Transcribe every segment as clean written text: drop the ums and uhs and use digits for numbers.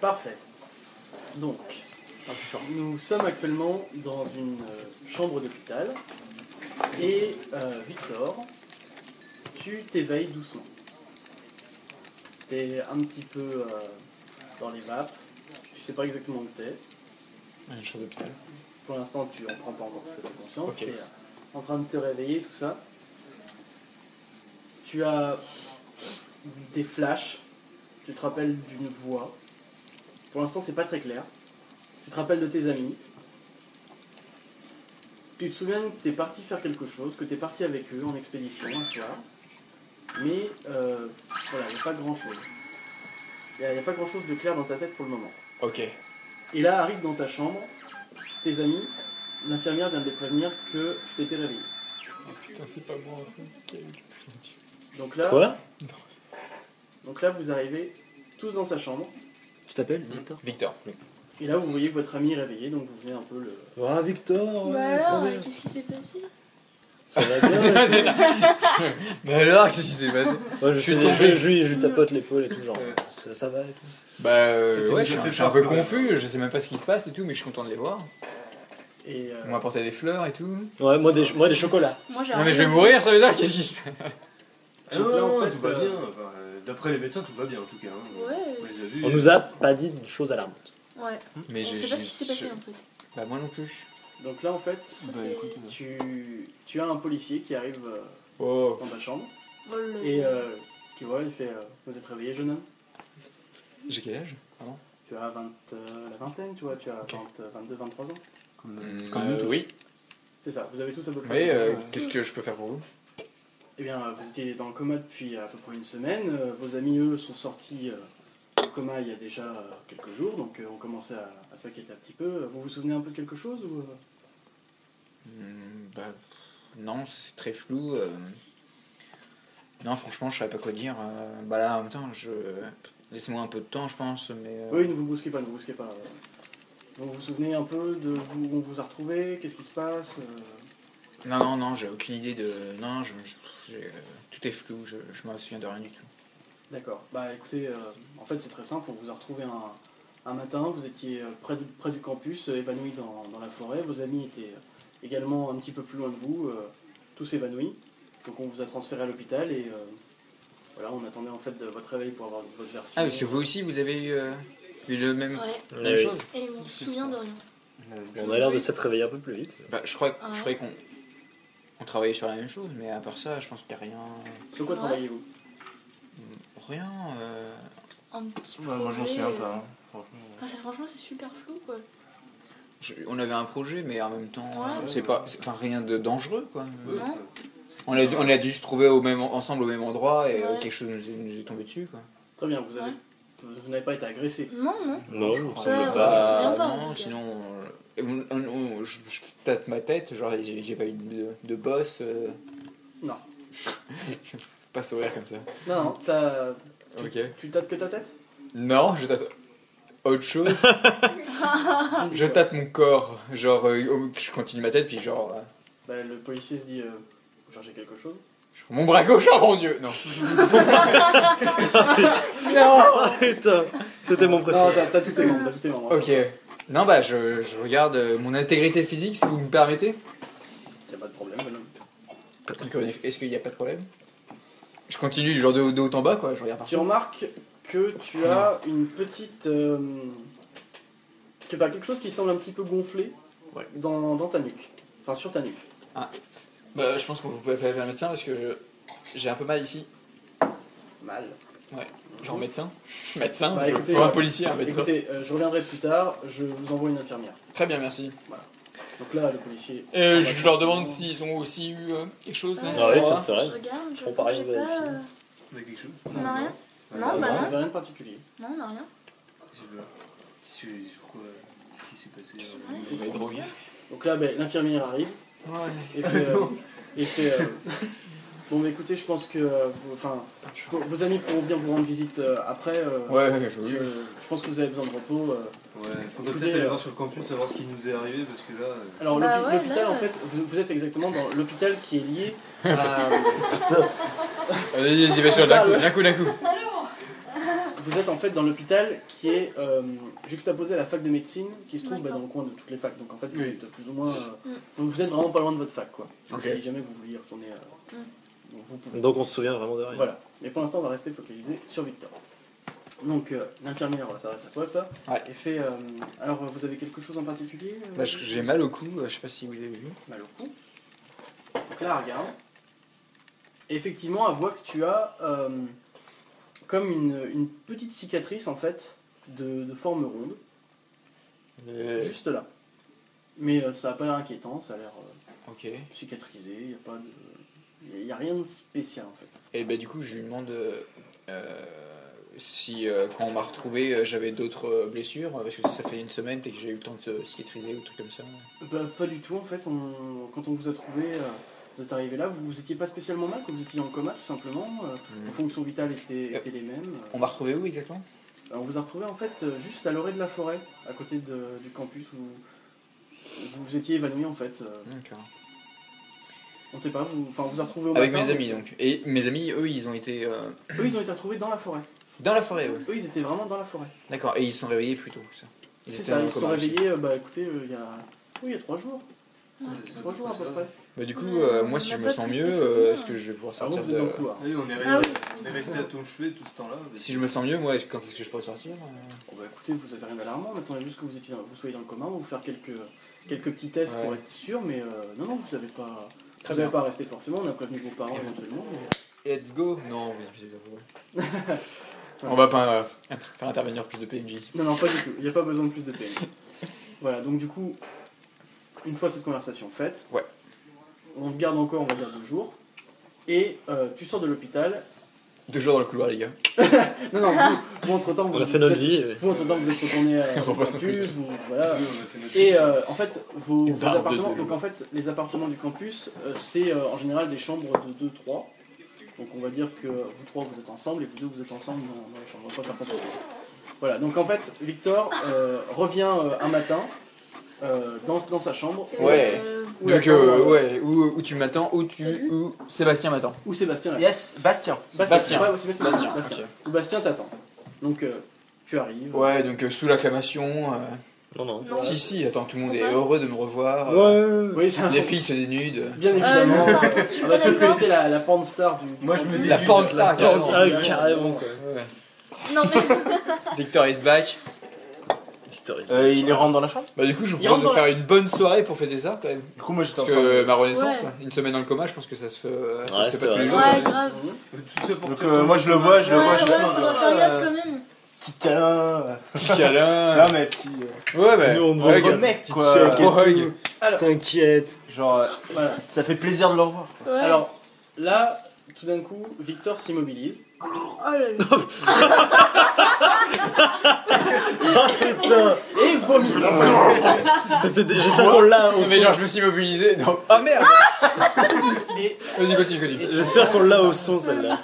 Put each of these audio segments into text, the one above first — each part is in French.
Parfait. Donc, nous sommes actuellement dans une chambre d'hôpital. Et Victor, tu t'éveilles doucement. T'es un petit peu dans les vapes. Tu sais pas exactement où t'es. Une chambre d'hôpital. Pour l'instant, tu en prends pas encore toute ta conscience. Okay. T'es en train de te réveiller, tout ça. Tu as des flashs. Tu te rappelles d'une voix. Pour l'instant, c'est pas très clair. Tu te rappelles de tes amis. Tu te souviens que tu es parti faire quelque chose, que tu es parti avec eux en expédition un soir. Mais voilà, il n'y a pas grand chose. Il n'y a pas grand chose de clair dans ta tête pour le moment. Ok. Et là arrive dans ta chambre tes amis. L'infirmière vient de les prévenir que tu t'étais réveillé. Oh putain, c'est pas moi en fait. Donc là, Quoi? donc là, vous arrivez tous dans sa chambre. Tu t'appelles Victor? Victor. Oui. Et là, vous voyez que votre ami est réveillé, donc vous venez un peu le... Ah, Victor! Bah alors, qu'est-ce qui s'est passé? Ça va bien? Mais alors, qu'est-ce qui s'est passé? Moi, je lui tapote l'épaule et tout, genre, ça va et tout. Bah ouais, je suis un peu confus, je sais même pas ce qui se passe et tout, mais je suis content de les voir. Et On m'a apporté des fleurs et tout. Ouais, moi des chocolats. Moi j'ai Non mais je vais mourir, ça veut dire, qu'est-ce qui se passe? Ah Donc non, là, en fait, tout va bien. Enfin, d'après les médecins, tout va bien en tout cas. Hein. Ouais. On les a vus. On nous a pas dit de choses alarmantes. Ouais. Mais On sait pas ce qui s'est passé en fait. Bah moi non plus. donc là, en fait, Ça, Bah, c'est- écoute, tu as un policier qui arrive Oh. dans ta chambre. Vol le- Et qui voit, il fait vous êtes réveillé, jeune homme? J'ai quel âge? Pardon. Tu as la vingtaine, tu vois, tu as 22, 23 ans. Oui. C'est ça, vous avez tous à peu près. Mais qu'est-ce que je peux faire pour vous? Eh bien, vous étiez dans le coma depuis à peu près une semaine. Vos amis, eux, sont sortis du coma il y a déjà quelques jours, donc on commençait à s'inquiéter un petit peu. Vous vous souvenez un peu de quelque chose ou Bah non, c'est très flou. Non, franchement, je savais pas quoi dire. Bah là, en même temps, laissez-moi un peu de temps, je pense, mais... Oui, ne vous brusquez pas, ne vous brusquez pas. Vous vous souvenez un peu de où on vous a retrouvé? Qu'est-ce qui se passe? Non, j'ai aucune idée de... Non, tout est flou, je me souviens de rien du tout. D'accord. Bah écoutez, en fait c'est très simple, on vous a retrouvé un matin, vous étiez près du campus, évanoui dans la forêt, vos amis étaient également un petit peu plus loin de vous, tous évanouis. Donc on vous a transféré à l'hôpital et voilà, on attendait en fait votre réveil pour avoir votre version. Ah, parce que vous aussi, vous avez eu le même... Ouais. Même chose? Et on se souvient de rien. On a l'air de s'être réveillé un peu plus vite. Bah, je croyais qu'on travaillait sur la même chose, mais à part ça, je pense qu'il n'y a rien... Sur quoi Ouais. travaillez-vous? Rien... Un petit peu. Moi, je m'en souviens pas. Hein. Franchement. Franchement, c'est super flou quoi. On avait un projet, mais en même temps, Ouais. c'est rien de dangereux, quoi. Non. On a dû se trouver ensemble au même endroit et Ouais. quelque chose nous est tombé dessus, quoi. Très bien, vous n'avez pas été agressé. Non, non. Non, je Ouais, me ouais. souviens se pas. souvient pas, en non, tout cas. sinon, je tâte ma tête, genre j'ai pas eu de boss. Non. Pas sourire comme ça. Non, Ok. tu tâtes que ta tête? Non, je tâte autre chose. Je tâte mon corps, genre je continue ma tête puis genre Bah, le policier se dit vous cherchez quelque chose? mon bras gauche, oh mon dieu, non. Oh putain, c'était mon Non, préféré. t'as tous tes membres, t'as tous tes membres. Ok. Non bah je regarde mon intégrité physique si vous me permettez. Y a pas de problème, bonhomme. Est-ce qu'il n'y a pas de problème? Je continue genre de haut en bas quoi, je regarde Tu partout. remarques que tu as une petite... quelque chose qui semble un petit peu gonflé dans ta nuque. Enfin, sur ta nuque. Bah je pense qu'on vous pouvez appeler un médecin parce que j'ai un peu mal ici. Mal. Genre médecin. Médecin, Bah, écoutez, pas un policier, un médecin. Écoutez, je reviendrai plus tard, je vous envoie une infirmière. Très bien, merci. Donc là, le policier... Je leur demande s'ils ont aussi eu quelque chose. Ah, Ah oui, ça ça va. c'est vrai. Je regarde, je On parie, j'ai on pas. vérifie. On a quelque chose? On a rien? Non, Vous bah non. n'avez rien de particulier. Non, on a rien. Sur quoi? Qu'est-ce qui s'est passé? Vous m'avez drogué. Donc là, l'infirmière arrive Ouais. et fait... Bon, bah écoutez, je pense que vos amis pourront venir vous rendre visite après. Ouais, Je pense que vous avez besoin de repos. Ouais, faudrait Écoutez, peut-être aller voir sur le campus, savoir ce qui nous est arrivé, parce que là... Alors Bah ouais, l'hôpital, là, en fait, vous êtes exactement dans l'hôpital qui est lié à... Vas-y, vas-y, vas-y, d'un coup. vous êtes en fait dans l'hôpital qui est juxtaposé à la fac de médecine qui se trouve dans le coin de toutes les facs. Donc en fait, vous êtes plus ou moins. Vous êtes vraiment pas loin de votre fac, quoi. Donc, Ok. si jamais vous vouliez y retourner, vous pouvez. Donc on se souvient vraiment de rien. Voilà. Mais pour l'instant, on va rester focalisé sur Victor. Donc, l'infirmière, ça reste à toi, ça. Ouais. Et fait. Alors, vous avez quelque chose en particulier Bah, j'ai mal au cou, je sais pas si vous avez vu. Mal au cou. Donc là, elle regarde. Et effectivement, elle voit que tu as comme une petite cicatrice, en fait, de forme ronde, juste là. Mais ça n'a pas l'air inquiétant, ça a l'air Ok. cicatrisé, il n'y a pas de... Il n'y a rien de spécial, en fait. Et bah, du coup, je lui demande si quand on m'a retrouvé, j'avais d'autres blessures, parce que ça fait une semaine et que j'ai eu le temps de cicatriser ou truc comme ça. Bah, pas du tout, en fait. Quand on vous a trouvé, vous êtes arrivé là, vous étiez pas spécialement mal, que vous étiez en coma, tout simplement. Vos fonctions vitales étaient les mêmes. On m'a retrouvé où exactement? On vous a retrouvé, en fait, juste à l'orée de la forêt, à côté du campus, où vous vous étiez évanoui, en fait. D'accord. On sait pas, vous a retrouvé au Avec matin. mes amis donc. Et mes amis, eux, ils ont été Eux, ils ont été retrouvés dans la forêt. dans la forêt, eux. Eux, ils étaient vraiment dans la forêt. D'accord, et ils se sont réveillés plus tôt, ça. C'est étaient ça, en ils se sont coma aussi. réveillés, bah écoutez, il y a 3 jours. Ouais, 3 jours à peu près. Bah, du coup, Mais moi, on si n'a je me pas sens plus mieux, de souvenirs. est-ce que je vais pouvoir Alors vous, sortir vous êtes dans le de... couloir. Oui, on est Ah resté, oui. on est resté à ton chevet tout ce temps-là. mais- Si je me sens mieux, moi, quand est-ce que je pourrais sortir Bon, bah écoutez, vous avez rien d'alarmant, maintenant il y a juste que vous soyez dans le coma, on va vous faire quelques petits tests Ouais. pour être sûr, mais non, vous n'avez pas... Très Vous n'avez bien. pas resté forcément, on a prévenu vos parents éventuellement. Mais... Let's go. Non, oui, on va pas faire intervenir plus de PNJ. Non, pas du tout, il n'y a pas besoin de plus de peine. Voilà, donc du coup, une fois cette conversation faite, Ouais. on te garde encore, on va dire, 2 jours, et tu sors de l'hôpital. 2 jours dans le couloir, les gars. Non, vous entre-temps, On a fait notre vie. Vous, entre-temps, vous êtes retourné On au passe en campus, plus. voilà. Oui, on a fait notre Et vie. en fait, vos barbe appartements, de- donc en fait, les appartements du campus, c'est en général des chambres de 2-3. Donc on va dire que vous 3 vous êtes ensemble et vous 2 vous êtes ensemble dans les chambres. On va pas faire compliqué. Voilà, donc en fait, Victor revient un matin dans sa chambre. Ouais. Où Donc, l'attend, ouais, où tu m'attends, où Sébastien m'attend. où Sébastien l'attend. Yes, Bastien. Bastien. Ouais, Sébastien. Bastien, Bastien. ok. Où Bastien t'attend. Donc tu arrives. Ouais, donc sous l'acclamation. Non, non. Non. Si, attends, tout le monde est Ouais. heureux de me revoir. Oui, ça, Les filles se dénudent. bien évidemment. non, pardon, je suis Ah bah, pas tu d'accord. étais la porn star du Moi, je me campus. dis- La porn star, carrément. Ah, carrément, quoi. Ouais. Non mais Victor is back. Il rentre dans la chambre. Bah, du coup, je vous Il propose de rentre faire une bonne soirée pour fêter ça, quand même. Du coup, moi j'étais en Parce train que de... ma renaissance, Ouais. une semaine dans le coma, je pense que ça se Ouais, fait c'est pas tous les vrai. jours. ouais, grave. Tout ça pour Donc, que moi je le vois, Ouais, ouais, je faudra faire gaffe quand même. Petit câlin. Petit câlin. Non, mais petit. Ouais, bah. Sinon, on te ouais, voit gars. mec, Petit quoi. check et Gros hug. tout. Alors, T'inquiète. Genre, voilà. ça fait plaisir de le revoir. Ouais. Alors là, tout d'un coup, Victor s'immobilise. Oh là là. Putain. Et vomit. J'espère qu'on l'a au Non, mais son. genre, je me suis mobilisé. Donc... Ah merde. Et Vas-y, continue. J'espère qu'on l'a au son, celle-là.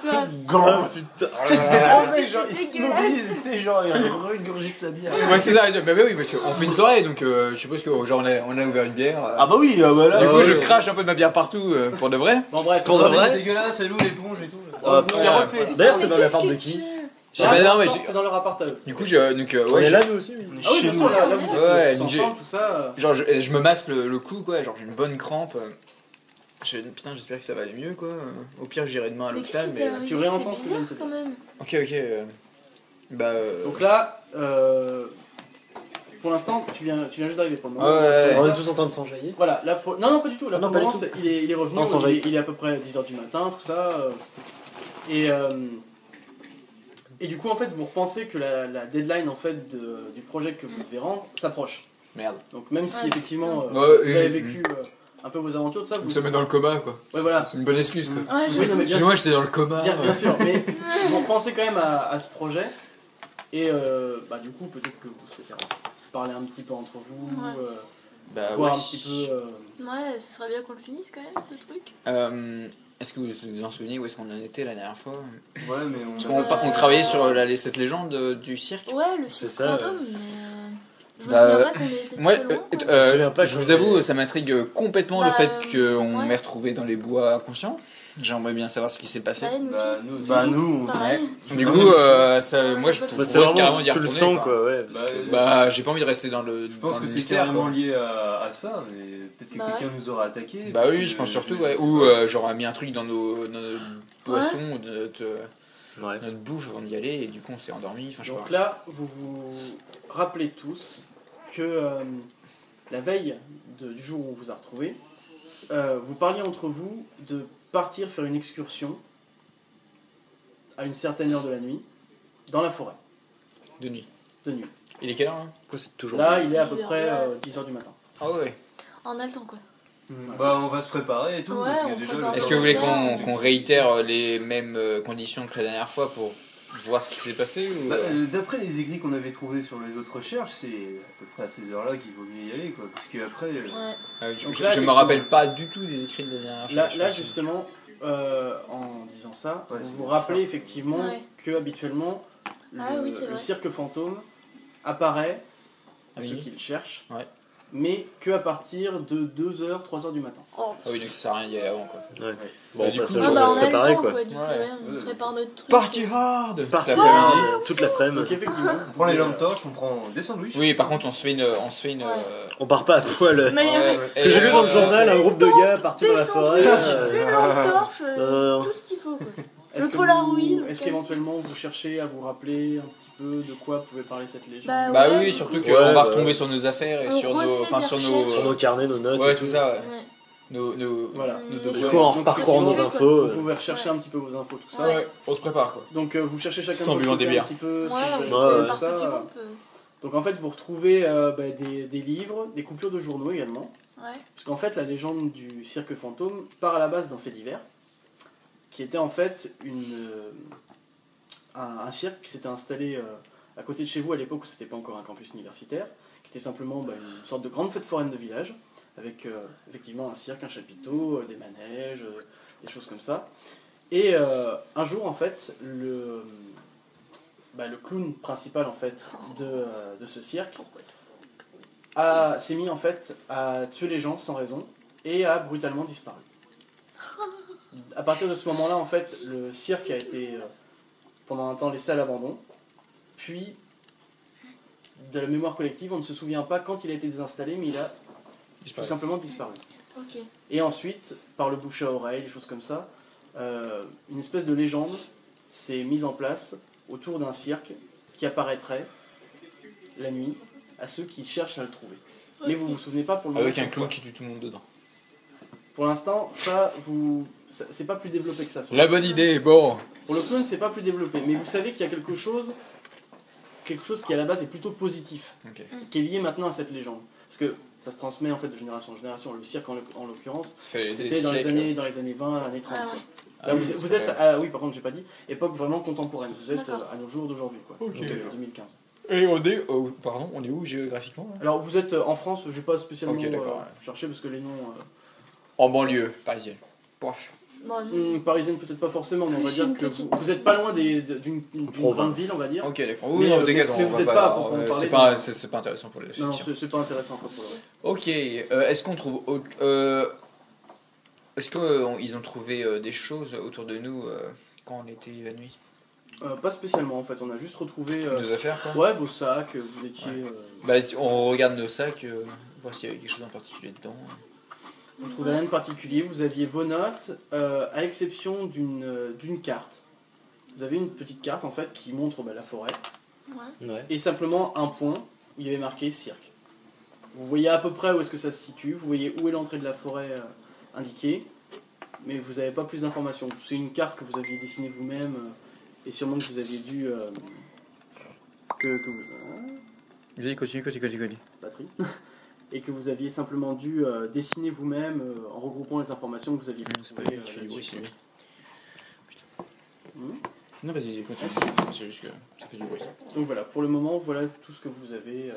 Grand. Oh putain. Tu sais, c'était trop mec, genre, il C'est s'immobilise, tu sais, genre, il regurgite sa bière. Ouais, c'est ça. Mais bah oui, parce qu'on fait une soirée, donc je suppose que genre on a ouvert une bière. Ah bah oui, bah là. Du coup, ouais. je crache un peu de ma bière partout pour de vrai. bon bref. Pour de C'est vrai. dégueulasse, c'est où l'éponge et tout. Ah, vous- putain. repris. D'ailleurs, c'est Mais dans qu'est-ce l'appart que de tu qui fais Ah, bah non, mais c'est dans leur appart à eux. du coup, donc On ouais, est là, nous aussi. Ah oui, bien sûr, là vous êtes Ouais, tous donc j'ai- ensemble, tout ça. genre je me masse le cou quoi, genre j'ai une bonne crampe. Putain, j'espère que ça va aller mieux quoi. Au pire, j'irai demain à Mais l'hôpital. qu'est-ce qui Mais t'est arrivé? tu réentends C'est ce que je bizarre viens de te quand même. ok. Bah. Donc là, pour l'instant, tu viens juste d'arriver pour le moment. Ouais. On est tous en train de s'enjailler. Voilà, là, non, pas du tout. Là, Non, pour le pas moment, du il est revenu, Non, sans il, jaillir. il est à peu près 10h du matin, tout ça. Et du coup, en fait, vous repensez que la deadline en fait, du projet que vous devez rendre s'approche. Merde. Donc, même si Ouais. effectivement Ouais, vous avez et- vécu un peu vos aventures, tout ça, vous. Une semaine dans le coma quoi. Ouais, voilà. C'est une bonne excuse quoi. Ouais, Oui, non, mais bien Sinon, moi j'étais dans le coma. Bien sûr, mais vous repensez quand même à ce projet. Et bah, du coup, peut-être que vous souhaitez parler un petit peu entre vous, Ouais. Bah voir ouais. un petit peu. Ouais, ce serait bien qu'on le finisse quand même, le truc. Est-ce que vous vous en souvenez où est-ce qu'on en était la dernière fois? Ouais, mais Parce on. qu'on travaillait sur cette légende du cirque. Ouais, le C'est cirque ça, fantôme, mais. Je me Bah, souviens pas qu'on était Moi, très loin. quoi. me souviens pas je qu'on vous avoue, est- ça m'intrigue complètement le Bah, fait qu'on ouais. m'ait retrouvé dans les bois inconscient. J'aimerais bien savoir ce qui s'est passé. Ouais, nous Bah, aussi. nous aussi. Bah, nous, Pareil. Du coup, moi je Bah, trouve c'est vraiment carrément d'y tu le retourner, sens quoi. quoi, ouais. Bah, j'ai pas envie de rester dans le. Je pense dans que le c'est mystère, carrément quoi. lié à ça, mais peut-être que Bah quelqu'un nous aura attaqué. Bah peut-être oui, que je pense surtout, je- ouais. Ou j'aurais mis un truc dans nos boissons, ou de Ouais. notre bouffe avant d'y aller, et du coup on s'est endormi. Enfin, je sais Donc pas. là, vous vous rappelez tous que la veille du jour où on vous a retrouvés, vous parliez entre vous de partir faire une excursion à une certaine heure de la nuit dans la forêt, De nuit. de nuit. Il est quelle heure là Pourquoi c'est toujours Là, il est à peu 10 heures, près ouais. 10h du matin. Ah ouais. On a le temps quoi. Bah, on va se préparer et tout. Ouais, parce on que déjà, prépare le- Est-ce nos que vous voulez affaires. qu'on réitère les mêmes conditions que la dernière fois pour voir ce qui s'est passé ou... Bah, d'après les écrits qu'on avait trouvés sur les autres recherches, c'est à peu près à ces heures-là qu'il vaut mieux y aller, quoi. Parce qu'après, Ouais. Ah, Donc je là, me effectivement- rappelle pas du tout des écrits de la dernière fois. Là justement, en disant ça, Ouais, vous c'est vous bien rappelez ça. effectivement Ouais. que habituellement, Ah oui, c'est le vrai. cirque fantôme apparaît à Oui. ceux qui le cherchent, Ouais. mais que à partir de 2h, 3h du matin. Oh. Ah oui, donc ça sert à rien d'y aller avant quoi. Ouais. Bah, Bon, du on passe coup, le Ah jour bah à on se a le préparer temps quoi. quoi, du coup, Ouais. ouais, on prépare notre truc. Party hard. Partir Toute l'après-midi. toute l'après-midi. Donc effectivement, on prend les lampes torches, on prend des sandwichs. Oui, par contre, on se fait une. Ouais. On part pas à poil. Mais Parce que j'ai lu dans le journal un groupe de gars partir dans la des forêt. sandwichs, une lampe torche, Euh, tout ce qu'il faut quoi. est-ce Le que Polaroid, vous- le est-ce cal- qu'éventuellement vous cherchez à vous rappeler un petit peu de quoi pouvait parler cette légende Bah, Bah ouais. oui, surtout qu'on Ouais, va bah, retomber sur nos affaires et on sur nos. refait Enfin, des sur recherches. nos. Sur nos carnets, nos notes. Ouais, et c'est tout. ça, ouais. Ouais. Nos. Voilà. Nos Mm. devoirs. Du coup, en Donc, parcourant nos effectivement, infos. Vous pouvez rechercher un petit peu vos infos, tout ça. Ouais, on se prépare quoi. Donc vous cherchez chacun Tout en de votre buvant côté des un bières. petit peu ce Ouais, que on vous fait avez ouais, fait, par tout ça. petits groupes. Donc en fait vous retrouvez des livres, des coupures de journaux également. Ouais. Parce qu'en fait la légende du cirque fantôme part à la base d'un fait divers, qui était en fait un cirque qui s'était installé à côté de chez vous à l'époque où c'était pas encore un campus universitaire, qui était simplement une sorte de grande fête foraine de village, avec effectivement un cirque, un chapiteau, des manèges, des choses comme ça. Et un jour en fait le clown principal en fait de ce cirque s'est mis en fait à tuer les gens sans raison et a brutalement disparu. À partir de ce moment-là, en fait, le cirque a été pendant un temps laissé à l'abandon. Puis, de la mémoire collective, on ne se souvient pas quand il a été désinstallé, mais il a tout simplement disparu. Ok. Et ensuite, par le bouche à oreille, des choses comme ça, une espèce de légende s'est mise en place autour d'un cirque qui apparaîtrait la nuit à ceux qui cherchent à le trouver. Mais vous vous souvenez pas pour le moment. Avec un pourquoi. clown qui tue tout le monde dedans. Pour l'instant, c'est pas plus développé que ça. La bonne idée, bon. Pour le clown, c'est pas plus développé. Mais vous savez qu'il y a quelque chose qui à la base est plutôt positif, Ok. qui est lié maintenant à cette légende. Parce que ça se transmet en fait de génération en génération. Le cirque en l'occurrence, c'était dans les années 20, années 30. Ah ouais. Là, vous êtes oui, par contre, j'ai pas dit, époque vraiment contemporaine. Vous êtes D'accord. à nos jours d'aujourd'hui, quoi. Ok. Donc, 2015. Et on est. Pardon, on est où géographiquement là Alors, vous êtes en France, je vais pas spécialement Ok, d'accord, chercher parce que les noms. En banlieue parisienne. Bref. Bon, Parisienne, peut-être pas forcément, mais on va Plus dire une que petite. vous êtes pas loin d'une Province. grande ville, on va dire. Ok, d'accord. Mais, Oui, non, mais t'inquiète, vous on va êtes pas. pas pour en parler, C'est pas, donc- c'est pas intéressant pour les Non, fictions. c'est pas intéressant quoi, pour le reste. Ok, est-ce qu'on trouve. Est-ce qu'ils ont trouvé des choses autour de nous quand on était évanouis Pas spécialement en fait, on a juste retrouvé Nos affaires quoi ouais, vos sacs, vous étiez. Bah, on regarde nos sacs, voir s'il y avait quelque chose en particulier dedans. Vous ne trouvez rien de particulier, vous aviez vos notes, à l'exception d'une carte. Vous avez une petite carte en fait qui montre la forêt, ouais. Ouais. et simplement un point où il y avait marqué cirque. Vous voyez à peu près où est-ce que ça se situe, vous voyez où est l'entrée de la forêt indiquée, mais vous n'avez pas plus d'informations. C'est une carte que vous aviez dessinée vous-même, et sûrement que vous aviez dû. Que vous. Vas-y, continue. Batterie. Et que vous aviez simplement dû dessiner vous-même en regroupant les informations que vous aviez C'est pas trouvées, lui qui fait du bruit, c'est lui. Hmm. Non, vas-y, continue. C'est juste que ça fait du bruit. Donc voilà, pour le moment, voilà tout ce que vous avez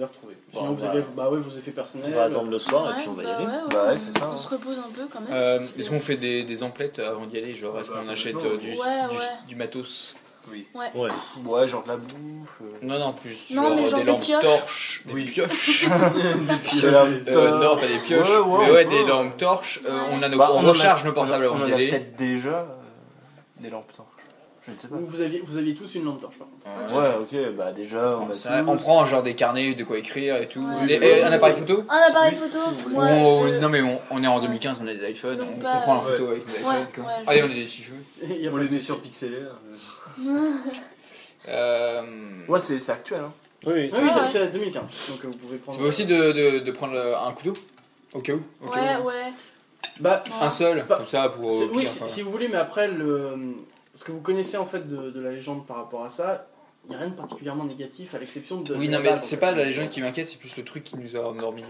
retrouvé. Bon, Sinon, vous bah, avez vos effets personnels. On va attendre le soir et Ouais, puis on va y bah aller. ouais, Bah ouais, c'est ça, On hein. se repose un peu quand même. Est-ce qu'on fait des emplettes avant d'y aller? Genre, est-ce Bah, qu'on achète non. du Ouais. matos? Oui. Ouais. Ouais. Ouais, genre de la bouffe. Non, plus Non, mais genre des des lampes pioches. torches. Des Oui. pioches. De la Non, pas des pioches. Ouais, ouais, mais ouais, on des peut. lampes torches. Ouais. On recharge nos portables avant on en d'y a aller. peut-être déjà des lampes torches. Je ne sais pas. Vous aviez tous une lampe torche par contre. Ouais, ok, bah déjà, on a Ça, tous. on prend genre des carnets de quoi écrire et tout. Ouais. Un appareil photo. Un appareil Oui, photo. si vous voulez. Moi, je... Non mais on est en 2015, on a des iPhones, Donc on pas- prend la photo avec nos Ouais, iPhones. quoi. ouais, Allez, on est des cheveux. Il y a On pas les de met souci. sur Pixelaire. Ouais, c'est actuel, hein. Oui, Oui, c'est oui, Ah ouais. c'est à 2015. Donc vous pouvez prendre. C'est pas aussi de prendre un couteau au cas où. Au cas Ouais, où. ouais. Bah, Un seul, Bah, comme ça pour. oui, pire, si, quoi. si vous voulez, mais après, ce que vous connaissez en fait de la légende par rapport à ça, il n'y a rien de particulièrement négatif à l'exception de. Oui, de non, la mais base, c'est en pas fait. la légende qui m'inquiète, c'est plus le truc qui nous a endormis.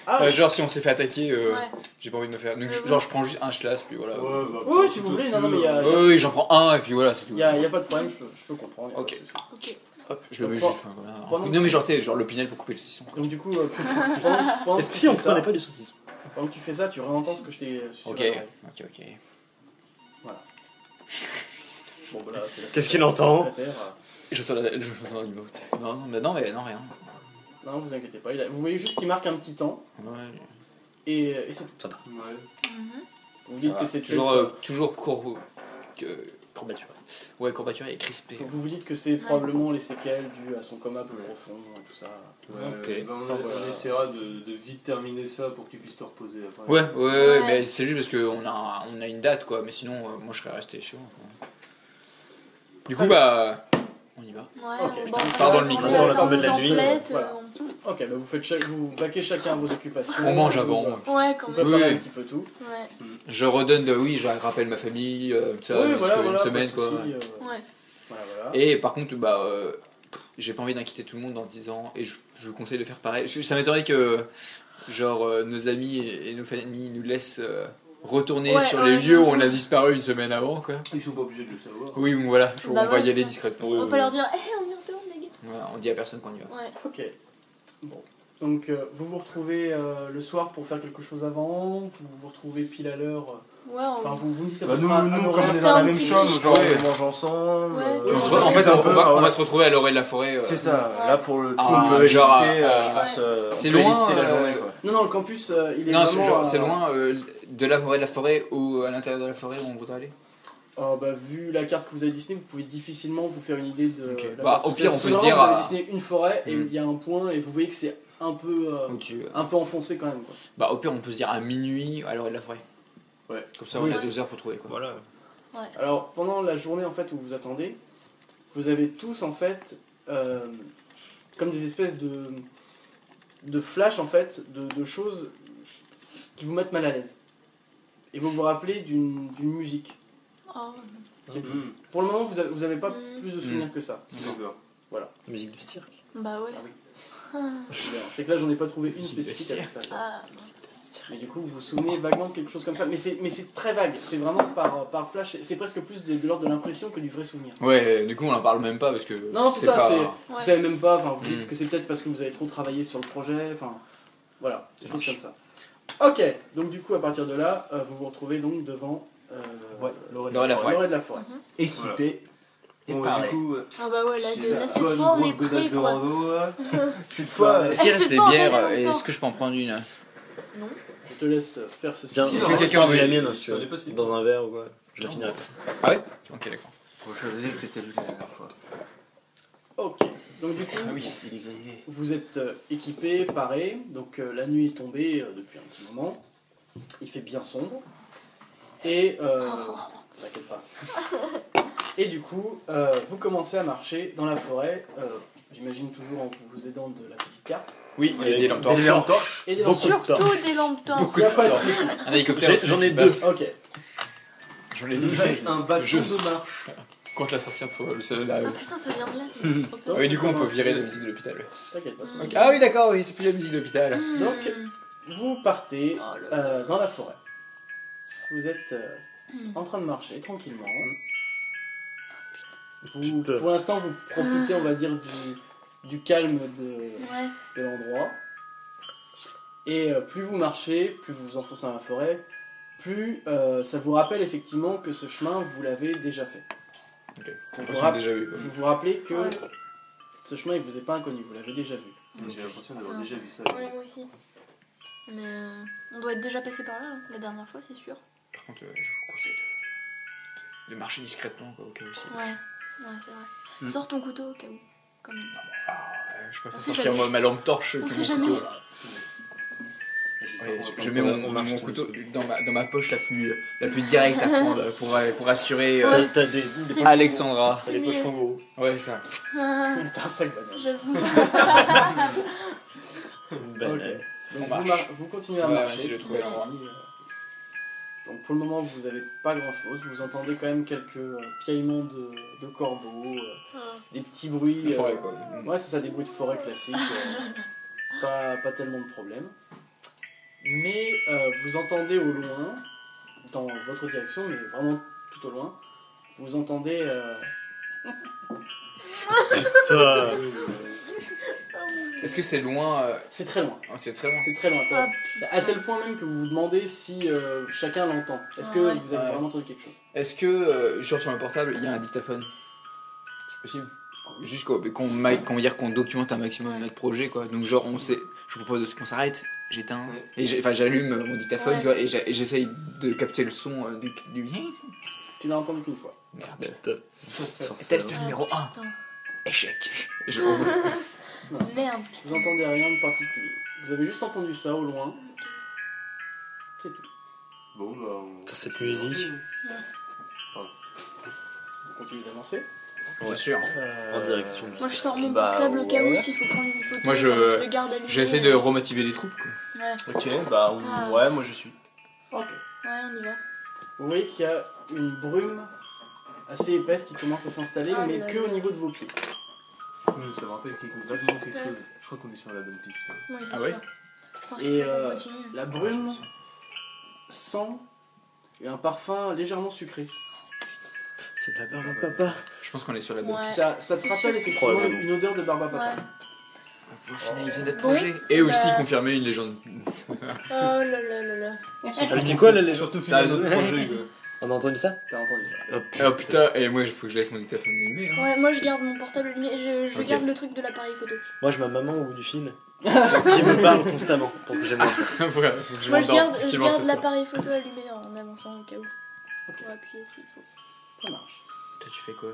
Ah, Enfin, genre, si on s'est fait attaquer, Ouais. j'ai pas envie de me faire. Donc, Ouais. genre, je prends juste un schlass, puis voilà. oui, si vous voulez, non, mais il y a. Oui, j'en prends un, et puis voilà, c'est tout. Il y a pas de problème, je peux comprendre. y a pas Ok. de souci. Ok. Hop, je le mets Donc, juste. enfin, voilà, un pendant coup. que- Non, mais genre, tu sais, genre l'opinel pour couper le saucisson. Donc, du coup, pendant Est-ce que que tu si on fais ça- prenait pas du saucisson? pendant que tu fais ça, tu réentends ce que je t'ai sur Ok, l'oreille. ok. Bon, bah là, c'est la Qu'est-ce qu'il entend? secrétaire. J'entends la numéro. Non, mais non, rien. Non, vous inquiétez pas. Vous voyez juste qu'il marque un petit temps Ouais. et c'est tout. Ouais. Vous dites Ça que va. c'est toujours, peut-être- toujours Courbature. Ouais, courbaturé et crispé. vous vous dites que c'est probablement les séquelles dues à son coma plus profond et tout ça. Ouais, Ok. bah, Enfin, voilà. on essaiera de vite terminer ça pour que tu puisses te reposer après. Ouais, mais c'est juste parce qu'on a une date, quoi. Mais sinon, moi, je serais resté chez moi. quoi. Du coup, bah, on y va. Ouais, Ok. bon, Pars dans le micro, on va on la faire tombée de nos la nuit. emplettes, Voilà. Ok, bah vous vaquez chacun à vos occupations. On mange avant. Ouais, quand Vous même. préparez Oui. un petit peu tout. Ouais. Je redonne, je rappelle ma famille, tout ça, Oui, parce voilà, que voilà, une semaine, pas quoi. de souci, Ouais. voilà. Et par contre, j'ai pas envie d'inquiéter tout le monde en disant, et je vous conseille de faire pareil. Ça m'étonnerait que, nos amis et nos familles nous laissent retourner Ouais, sur ouais, les lieux où non. on a disparu une semaine avant, quoi. Ils sont pas obligés de le savoir. Oui, donc voilà, on Bah va ouais, y aller ça. discrètement. On va pas leur dire, on y retourne, les gars. Voilà, on dit à personne qu'on y va. Ouais. Ok. Bon. Donc vous vous retrouvez le soir pour faire quelque chose avant, vous vous retrouvez pile à l'heure. Ouais, Enfin, vous me dites à Bah, peu nous, près à nous l'horaire. comme on est fait dans la un même petit chambre, fiche. genre Ouais. on mange ensemble. Ouais. En fait, on va se retrouver à l'orée de la forêt. C'est ça, Ouais. là pour le Ah, on peut genre, ellipser, c'est on peut loin, ellipser la journée, quoi. Non, le campus, il est Non, vraiment... c'est loin de la forêt ou à l'intérieur de la forêt où on voudrait aller. Vu la carte que vous avez dessinée, vous pouvez difficilement vous faire une idée de... Ok. la Bah, base. au pire, on peut se Vraiment, dire, Vous avez ah. dessiné une forêt et Hmm. il y a un point et vous voyez que c'est un peu enfoncé quand même. Quoi. Bah, au pire, on peut se dire à minuit à l'orée de la forêt. Ouais. Comme ça, Oui. on a 2 heures pour trouver, quoi. Voilà. Alors, pendant la journée en fait où vous attendez, vous avez tous en fait comme des espèces de flash en fait, de choses qui vous mettent mal à l'aise. Et vous vous rappelez d'une musique. Oh. C'est tout. Mmh. Pour le moment, vous avez pas Mm. plus de souvenirs que ça. D'accord. Musique du cirque. Bah ouais. C'est que là, j'en ai pas trouvé une Musique de spécifique avec ça. quoi. Ah, Mais du coup, vous vous souvenez vaguement de quelque chose comme ça. Mais c'est très vague. C'est vraiment par flash. C'est presque plus de l'ordre de l'impression que du vrai souvenir. Ouais, du coup, on en parle même pas parce que. Non, c'est ça. pas- Vous ouais. savez même pas. Enfin, vous dites Mm. que c'est peut-être parce que vous avez trop travaillé sur le projet. Enfin, voilà, des Ça choses marche. comme ça. Ok. Donc du coup, à partir de là, vous vous retrouvez donc devant Ouais, L'orée de la forêt. l'orée de la forêt. Équipé et Bon, parler. du coup, Ah bah ouais, là, c'est là la cette bonne fois, on est grosse prêts, godade de quoi. rando, là. Cette fois, Est-ce qu'il Eh, reste c'est des pas en bières même temps. Est-ce que je peux en prendre une Non. Je te laisse faire ceci. Tiens, Si, je non, vais si quelqu'un tu la veux. mienne, si tu T'en veux. es pas si- Dans un verre ou quoi. Je la finirai pas. Ah ouais Ok, d'accord. je disais que c'était lui la dernière fois. Ok. Donc du coup, Ah oui. Il est grillé. vous êtes équipés, parés. Donc la nuit est tombée depuis un petit moment. Il fait bien sombre. Et t'inquiète pas. Et du coup, vous commencez à marcher dans la forêt. J'imagine toujours en vous aidant de la petite carte. Oui, il y a Avec des lampes des torches. lampes torches. Et des Beaucoup lampes de Surtout des lampes torches. Il n'y a pas de souci. Un hélicoptère. au-dessus J'en ai qui deux. passe. Ok. J'en ai deux. Un bâton Je- de marche. Contre la sorcière pour le seul là. Ah putain, ça vient de là, ça me fait trop peur. Ah oui, du coup, on peut Commencez- virer la musique de l'hôpital. T'inquiète pas. c'est Mm. ok. Ah oui, d'accord, oui, c'est plus la musique de l'hôpital. Donc, vous partez Oh là là. dans la forêt. Vous êtes en train de marcher tranquillement. Vous, Putain. pour l'instant, vous profitez, on va dire, du calme Ouais. de l'endroit. Et plus vous marchez, plus vous vous enfoncez dans la forêt, plus ça vous rappelle effectivement que ce chemin, vous l'avez déjà fait. Ok. Vous On vous, l'a rap- déjà vu. quoi. vous vous rappelez que Ouais. ce chemin il vous est pas inconnu, vous l'avez déjà vu. J'ai l'impression d'avoir Ça. déjà vu ça. Ouais, moi aussi. Mais on doit être déjà passé par là, hein, la dernière fois, c'est sûr. Par contre, je vous conseille de marcher discrètement quoi, au cas où aussi. Ouais, c'est vrai. Sors ton couteau au cas où, quand même. Je préfère On sait sortir jamais. ma lampe torche On que sait mon jamais. couteau. Ouais, je mets On marche mon tous couteau dessus. dans ma poche la plus directe à prendre pour assurer T'as des poches- Alexandra. t'as des poches kangourous. Ouais, ça. Ah, T'as un sac banane. j'avoue. Une banane. Donc On vous, marche. vous continuez à Ouais, marcher. on essaie de trouver petit à l'endroit. petit, donc pour le moment vous n'avez pas grand chose, vous entendez quand même quelques piaillements de corbeaux, des petits bruits. La forêt quoi. Ouais, c'est ça, des bruits de forêt classiques. Pas tellement de problèmes. Mais vous entendez au loin, dans votre direction, mais vraiment tout au loin, vous entendez. Putain. Est-ce que c'est loin C'est très loin. Oh, c'est très loin. C'est très loin. Ah, À tel point même que vous vous demandez si chacun l'entend. Est-ce que Ouais. vous avez Ouais. vraiment entendu quelque chose? Est-ce que, genre sur le portable, il y a un dictaphone? C'est possible. Juste qu'on documente un maximum Ouais. notre projet quoi. Donc genre je propose qu'on s'arrête, j'éteins, Ouais. et j'allume mon dictaphone Ouais. tu vois, et j'essaye de capter le son du Tu l'as entendu qu'une fois. merde. Forcément. numéro 1, putain. échec. Je- Merde, Vous entendez rien de particulier. Vous avez juste entendu ça au loin. C'est tout. Bon, bah. On... Putain, cette musique. Vous continuez d'avancer. Bien sûr. En direction du Moi je sors mon Bah, portable au cas où ouais. s'il faut prendre une photo. Moi, je le garde allumé. J'essaie de remotiver les troupes quoi. Ouais, Ok, bah Ah. ouais, moi je suis. Ok. ouais, on y va. Vous voyez qu'il y a une brume assez épaisse qui commence à s'installer, Ah mais là que là. au niveau de vos pieds. Ça me rappelle Qu'est-ce vaguement qui se quelque passe chose. Je crois qu'on est sur la bonne piste. Ouais. Oui, c'est Ah ouais sûr. Je pense Et, qu'il faut qu'on continue. La brume sent un parfum légèrement sucré. C'est de la barbe à papa. Je pense qu'on est sur la bonne Ouais. piste. Ça te C'est rappelle sûr. effectivement Probablement. une odeur de barbe à papa. Ouais. On peut finaliser notre Bon, projet. Et aussi bah- confirmer une légende. Oh là là là là. Elle dit quoi là les gens? Surtout Ça- finir notre projet. quoi. On a entendu ça? T'as entendu ça. Oh putain, et moi il faut que je laisse mon dictaphone allumé. Hein. Ouais, moi je garde mon portable allumé. Je Ok. garde le truc de l'appareil photo. Moi, je ma maman au bout du film qui me parle constamment pour que j'aime. Voilà, faut que je Moi je m'endorme garde tranquillement ce soir. l'appareil photo allumé en avançant au cas où. Ok. Pour appuyer s'il faut. Ça marche. Toi tu fais quoi?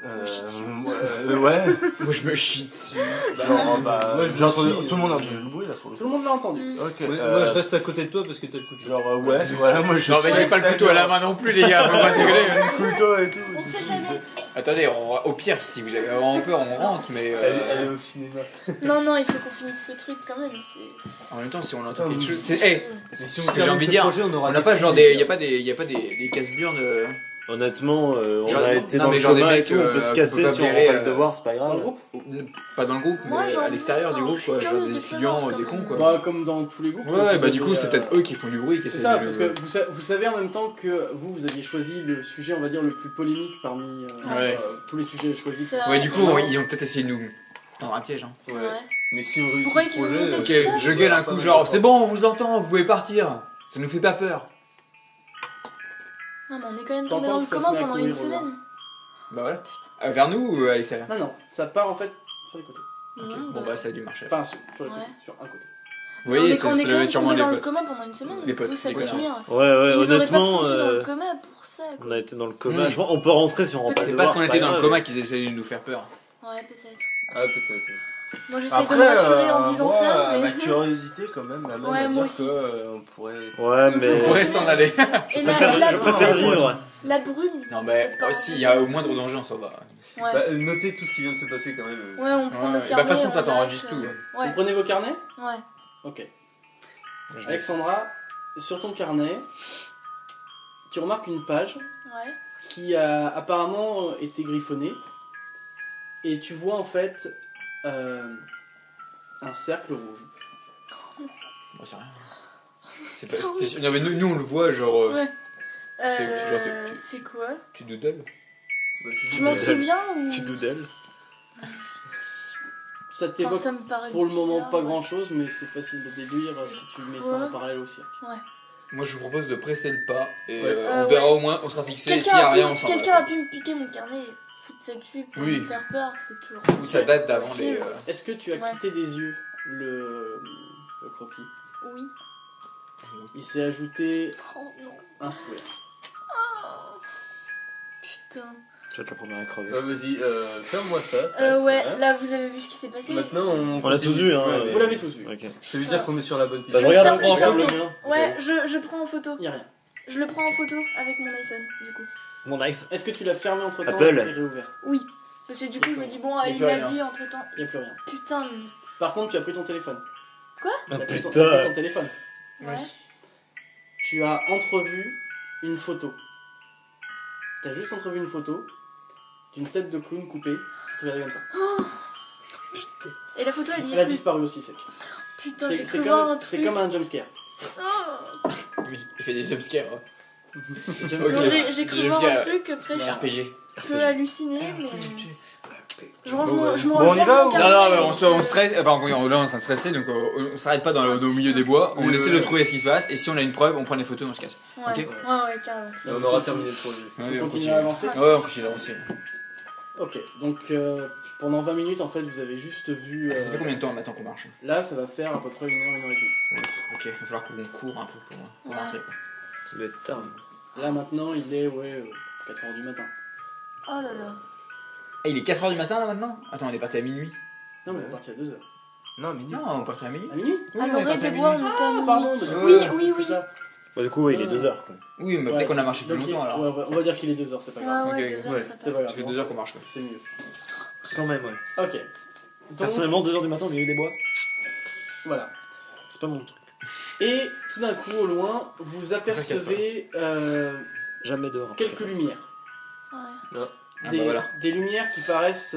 Ouais. Moi je me chie dessus. Genre, bah. moi, je j'ai entendu- suis- tout le monde a entendu le bruit là pour le Tout coup. le monde l'a entendu. Mm. Ok, Moi, je reste à côté de toi parce que t'as le coup de genre, ouais, voilà, moi je Non mais j'ai pas le couteau à la main non plus les gars, faut pas dégueuler. le couteau et tout. On sait jamais. Attendez, au pire si vous avez vraiment peur on rentre mais Elle est au cinéma. Non, il faut qu'on finisse ce truc quand même. C'est. en même temps si on entend Attends, quelque vous- chose... C'est... Hey, Mais si Ce que j'ai envie de dire, on on n'a pas genre des... Y a pas des casse-burnes... Honnêtement, on Genre- a été non, dans mais le genre des coma et mecs, tout, on peut se qu'on casser peut si on pas rend virer, pas le devoir, c'est pas Dans le grave. groupe Pas dans le groupe, Moi, mais j'en à veux, l'extérieur du enfin, groupe, je quoi, suis genre curieuse des de étudiants, savoir, des quand cons, même. quoi. Bah, comme dans tous les groupes. Ouais, vous bah du avez, coup c'est peut-être eux qui font du bruit, qui C'est essaient ça, de... parce que vous savez en même temps que vous aviez choisi le sujet, on va dire, le plus polémique parmi Ouais. tous les sujets choisis. C'est Ouais, vrai. du coup, ils ont peut-être essayé de nous tendre un piège. Hein. C'est Ouais. vrai. Mais si on réussit Pourquoi ce ils ont projet. monté Ok, tout ça je gueule un coup, genre, c'est bon, on vous entend, vous pouvez partir. Ça nous fait pas peur. Non, mais on est quand même tombé T'entends dans le que ça se coma met à pendant une courir au loin. semaine. Bah voilà. Vers nous ou à l'extérieur? Non, ça part en fait sur les côtés. Ok, Ouais, bon bah. bah ça a dû marcher. Enfin, sur les côtés, Ouais. sur un côté. Vous Mais voyez, on est quand ça doit même être sûrement tombé les dans le potes. coma pendant une semaine. Les potes, Tout ça les peut connards. finir. Ouais, ouais, Ils nous auraient pas honnêtement, foutu dans le coma pour ça. on Quoi. a été dans le coma. Hmm. Je pense on peut rentrer si on rend pas le C'est devoir. parce qu'on était pas dans le grave. coma qu'ils essayaient de nous faire peur. Ouais, peut-être. Ah, peut-être. Moi j'essaie de me rassurer en disant moi, ça, mais. ma curiosité quand même m'amène Ouais, à moi dire aussi. qu'on pourrait. Ouais, On mais On pourrait s'en aller. Et je préfère vivre. La brume. Non mais Peut-être pas s'il y a au moindre danger on s'en va. Ouais. Bah, notez tout ce qui vient de se passer quand même. Ouais, on prend Ouais, nos bah, carnets. de toute façon, on toi, arrête, t'enregistres tout, Vous Ouais, prenez vos carnets? ouais. Ok. Alexandra, sur ton carnet, tu remarques une page Ouais. qui a apparemment été griffonnée. Et tu vois en fait un cercle rouge. Bon, c'est rien. C'est pas... Non mais nous on le voit genre... Ouais. c'est genre, C'est quoi? Tu doodles. Bah, c'est Je bon, m'en bah, souviens ou. Tu doodles. Ça Enfin, t'évoque ça me paraît pour le moment bizarre, pas ouais. grand chose, mais c'est facile de déduire C'est si tu mets ça quoi en parallèle au cirque. Moi je vous propose de presser le pas et Ouais. on verra au moins, on sera fixé. S'il y Quelqu'un a rien, a, on s'en quelqu'un va. a pu me piquer mon carnet et foutre ça dessus pour Oui. me faire peur, c'est toujours. Ou ça date d'avant les. Possible. Est-ce que tu as Ouais. quitté des yeux le croquis? Oui. Il s'est ajouté Oh non. un souhait. Putain. Tu vas être la première à crever. Vas-y, ferme-moi ça. Ouais, Voilà. là vous avez vu ce qui s'est passé. Maintenant, On l'a tous vu, hein. Ouais, Vous l'avez tous vu. Ok. Ça veut dire qu'on est sur la bonne piste. Bah, je Je regarde ferme on regarde les le mien. Ouais, je prends en photo. Il n'y a rien. Je le prends en photo avec mon iPhone, du coup. Mon knife. Est-ce que tu l'as fermé entre temps Apple. et réouvert? Oui. Parce que du coup, je me dis, bon, Il y a il plus m'a rien. dit entre temps. Il n'y a plus rien. Putain, mais. Par contre, tu as pris ton téléphone. Ah T'as pris ton putain. téléphone. Ouais. Tu as entrevu une photo. T'as juste entrevu une photo d'une tête de clown coupée qui te regardait comme ça. Et la photo, elle y Elle a est plus. disparu aussi sec. Putain, j'ai C'est cru voir un comme, c'est truc. comme un jumpscare. Oh. Oui, il fait des jumpscares. Jumpscare. Ok. Non, j'ai cru Je voir me dis, un truc, après RPG. je peux halluciner, mais. Je range Bon, mon, ouais. je Bon, range on y mon va ou- carnet. Non, mais on stresse, enfin oui, là on est en train de stresser donc on s'arrête pas au milieu des bois, on essaie de trouver ce qui se passe et si on a une preuve, on prend les photos et on se casse. Ouais, Ok. ouais, carrément. Et on aura terminé le projet. Ouais, On on continue à avancer. Ouais, on continue d'avancer. Ok, donc pendant 20 minutes en fait vous avez juste vu. Ça fait combien de temps maintenant qu'on marche? Là ça va faire à peu près 1 heure et demie. Ouais, ok, il va falloir qu'on court un peu pour Ouais. rentrer. Ça doit être tard. Là maintenant il est 4h du matin. Oh là là. Ah, il est 4h du matin là maintenant? Attends, on est parti à minuit? Non mais c'est parti à 2h. Non, minute. Non, on est parti à minuit? À minuit? Oui, À on est l'orée parti à des bois, minuit. on était à minuit. Pardon, mais Oui, Ouais, oui, c'est oui. ça. Bah, du coup, ouais, il est 2h. Quoi. Oui, mais peut-être qu'on a marché plus Donc, longtemps alors. ouais, on va dire qu'il est 2h, c'est pas grave. Ouais, Ok, 2 heures, ouais, ça C'est pas passe. grave. Ça fait 2 heures qu'on marche quoi. C'est mieux. Quand même, ouais. Ok. Donc, Personnellement, 2h du matin au milieu des bois, voilà. c'est pas mon truc. Et tout d'un coup, au loin, vous apercevez Jamais dehors. quelques lumières. Ouais. Ah, Des, bah voilà. des lumières qui paraissent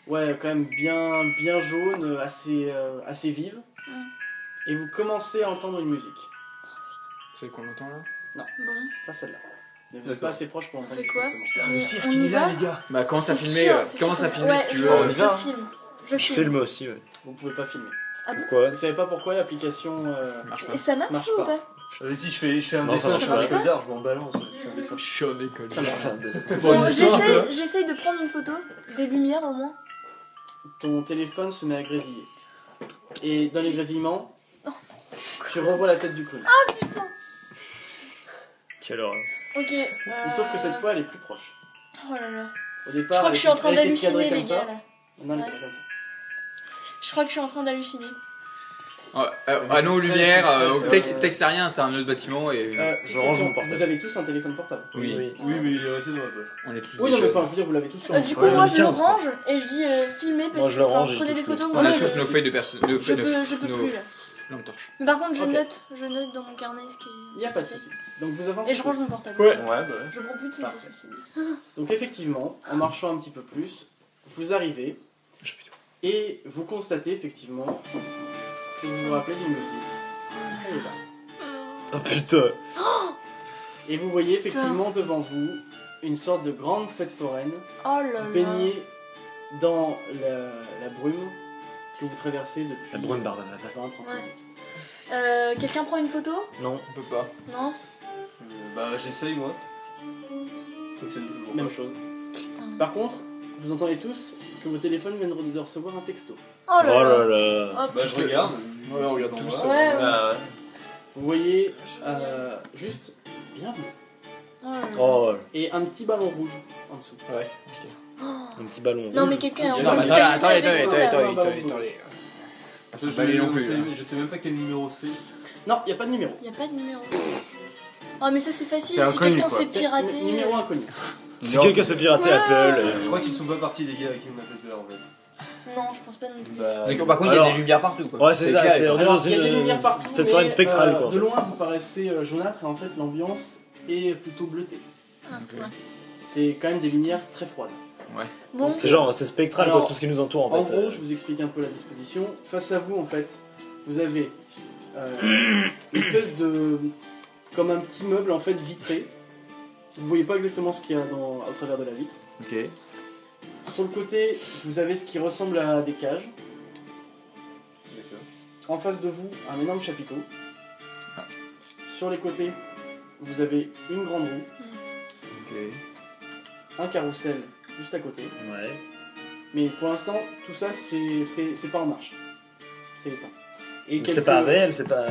ouais, quand même bien jaunes, assez vives. Et vous commencez à entendre une musique. Celle qu'on entend là? Bon. Pas celle-là. Mais vous n'êtes D'accord. pas assez proche pour On entendre fait quoi exactement. Mais le cirque, on il y est là, va. les gars. Bah commence à C'est filmer, sûr, c'est commence sûr à qu'on- filmer ouais, si tu je- veux. on y va. Je filme. Je Je filme. filme aussi, ouais. Vous pouvez pas filmer. Ah bon Pourquoi Vous savez pas pourquoi l'application. Marche Et pas. ça marche Marche ou pas. pas? Vas-y, je fais un Non, ça dessin, marche je fais un pas. école d'art, je m'en balance. Je fais un dessin. Je suis en école. Ça marche. Bon, histoire, j'essaye de prendre une photo des lumières au moins. Ton téléphone se met à grésiller. Et dans les grésillements, tu revois la tête du clown. Putain. Quelle horreur. Ok. Et sauf que cette fois, elle est plus proche. Oh là là. Au Je départ, crois que je suis en train elle était cadrée d'halluciner, les comme ça. gars là. Non, elle Ouais. était pas comme ça. Je crois que je suis en train d'halluciner. Ouais, Mais à nos c'est lumières, stress, c'est Texarien, c'est un autre bâtiment et Je range question, mon portable. Vous avez tous un téléphone portable. oui, Oui, mais il est resté dans ma poche. on est tous Oui, des non, mais chefs. enfin, je veux dire, vous l'avez tous sur Du vous. coup, Ouais, moi le je le 15, quoi. range et je dis filmer parce Moi, je le enfin, range et je prenez des touche photos. le- moi, On a je- tous nos feuilles de personne. Je peux plus là. Lampe torche. Mais par contre, je Ok. note dans mon carnet ce qui est. Il n'y a pas de souci. Donc vous avancez. Et je range tous. mon portable. Ouais. Ouais, bah ouais. Je prends plus de photos. Parfait. c'est fini. Donc effectivement, en marchant un petit peu plus, vous arrivez et vous constatez effectivement que vous vous rappelez d'une musique. Elle est là. Oh putain. Et vous voyez effectivement devant vous une sorte de grande fête foraine Oh là là. baignée dans la brume que vous traversez depuis La brume barbe. 20-30 Ouais. minutes. Quelqu'un prend une photo? Non. On peut pas. Non? Bah, j'essaye, moi. Fonctionne toujours. Même chose. Putain. Par contre, vous entendez tous que vos téléphones viennent de recevoir un texto. Oh là là. là. Oh, Bah, je regarde. Ouais, on regarde tous. Ouais, ouais. Bah, Vous voyez juste bienvenue Oh là là. Oh, et un petit ballon rouge en dessous. Ouais. un petit ballon. Non mais quelqu'un a Non, mais entendu attends, ça, attendez, avec attendez, vous, là. attendez. je, Pas aller non plus, sais, hein. je sais même pas quel numéro c'est. Non, il n'y a pas de numéro. Y a pas de numéro. Oh mais ça c'est facile, C'est si inconnu, quelqu'un quoi. s'est C'est piraté. numéro inconnu. Si quelqu'un s'est piraté Ouais. Apple. Je crois qu'ils sont pas partis, les gars, avec qui on a fait peur, en fait. Non, je pense pas non plus. Bah, Donc, par contre, il y a Alors- des lumières partout quoi. Ouais, c'est ça, clair, c'est- quoi. on est Alors, dans il y a des une lumières partout, fête foraine mais, spectrale, quoi, en de fait. loin, vous paraissez jaunâtre et en fait, l'ambiance est plutôt bleutée. Ah, ouais. C'est quand même des lumières très froides. Bon, C'est genre, c'est spectral, Alors, quoi, tout ce qui nous entoure, En en fait. gros, je vous explique un peu la disposition. Face à vous, en fait, vous avez une espèce de... comme un petit meuble, en fait, vitré. Vous voyez pas exactement ce qu'il y a au travers de la vitre. Ok. Sur le côté, vous avez ce qui ressemble à des cages. D'accord. En face de vous, un énorme chapiteau. sur les côtés, vous avez une grande roue, Ok. un carrousel juste à côté. Ouais. Mais pour l'instant, tout ça, c'est pas en marche. C'est éteint. Et Mais c'est quelques- pas réel, c'est pas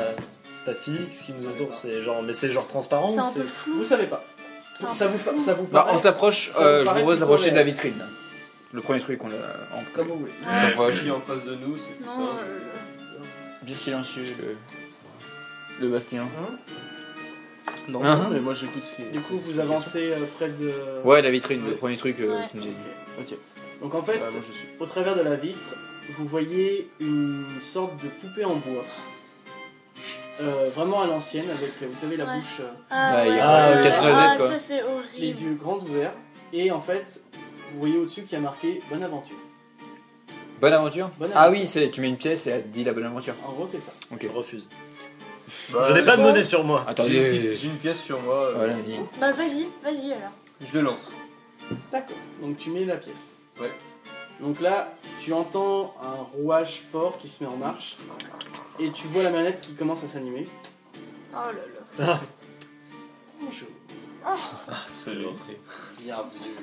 fixe ce qui nous entoure, c'est genre, mais c'est genre transparent. C'est un c'est- peu flou. Vous savez pas. C'est un Ça peu vous, flou. ça vous Bah, paraît on s'approche, ça vous je paraît propose plutôt d'approcher de la réel. vitrine. Le premier truc, on l'a. comme vous voulez. Ouais. s'approche. Qui est en face de nous, c'est tout Non, ça. Bien silencieux, le Bastien. Non, Hein non, mais moi j'écoute ce qui est. Du coup, vous avancez près de... Ouais, la vitrine, le Ouais. premier truc Ouais. tu nous as dit. Ok. Ok. Donc en fait, Bah, moi je suis. au travers de la vitre, vous voyez une sorte de poupée en bois. Vraiment à l'ancienne, avec, vous savez, la Ouais. bouche, Ah, Ouais, il y ouais. a un casse-noisette, quoi. Ça c'est horrible. les yeux grands ouverts. Et en fait, vous voyez au-dessus qu'il y a marqué « Bonne aventure Bonne aventure. Bonne Ah aventure. oui, c'est tu mets une pièce et elle te dit la bonne aventure. ». En gros, c'est ça. Ok. Je refuse. Bah, Je n'ai pas de monnaie sur moi. Attendez. J'ai une pièce sur moi, Voilà, dis. Bah vas-y alors. je le lance. D'accord. Donc tu mets la pièce. Ouais. Donc là, tu entends un rouage fort qui se met en marche. Et tu vois la manette qui commence à s'animer. Oh là là. Bonjour. Salut. Bienvenue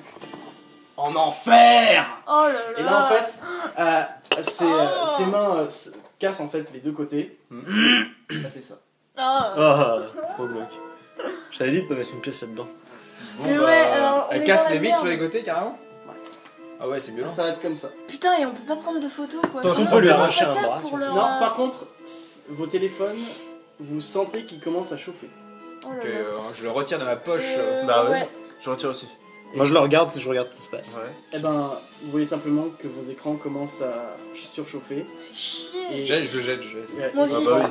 en enfer. Oh là là. Et là, en fait, ses mains cassent en fait les deux côtés. Ça fait ça. Ah. Ah, trop glauque. Je t'avais dit de pas mettre une pièce là-dedans. Mais ouais, alors. on Elle est casse dans la les vitres merde. sur les côtés carrément. Ouais. Ah ouais, c'est violent. Ça s'arrête comme ça. Putain, et on peut pas prendre de photos quoi. Attends, Comment on peut lui on arracher va un faire bras, pour tu leur, Non, par contre, vos téléphones, vous sentez qu'ils commencent à chauffer. Oh là Ok, là. je le retire de ma poche. Bah ouais. ouais. Je retire aussi. Moi je le regarde, je regarde ce qui se passe. Ouais. Et ben, vous voyez simplement que vos écrans commencent à surchauffer. Fais chier. Et- Je jette. Et- Moi et- aussi. Ah bah oui.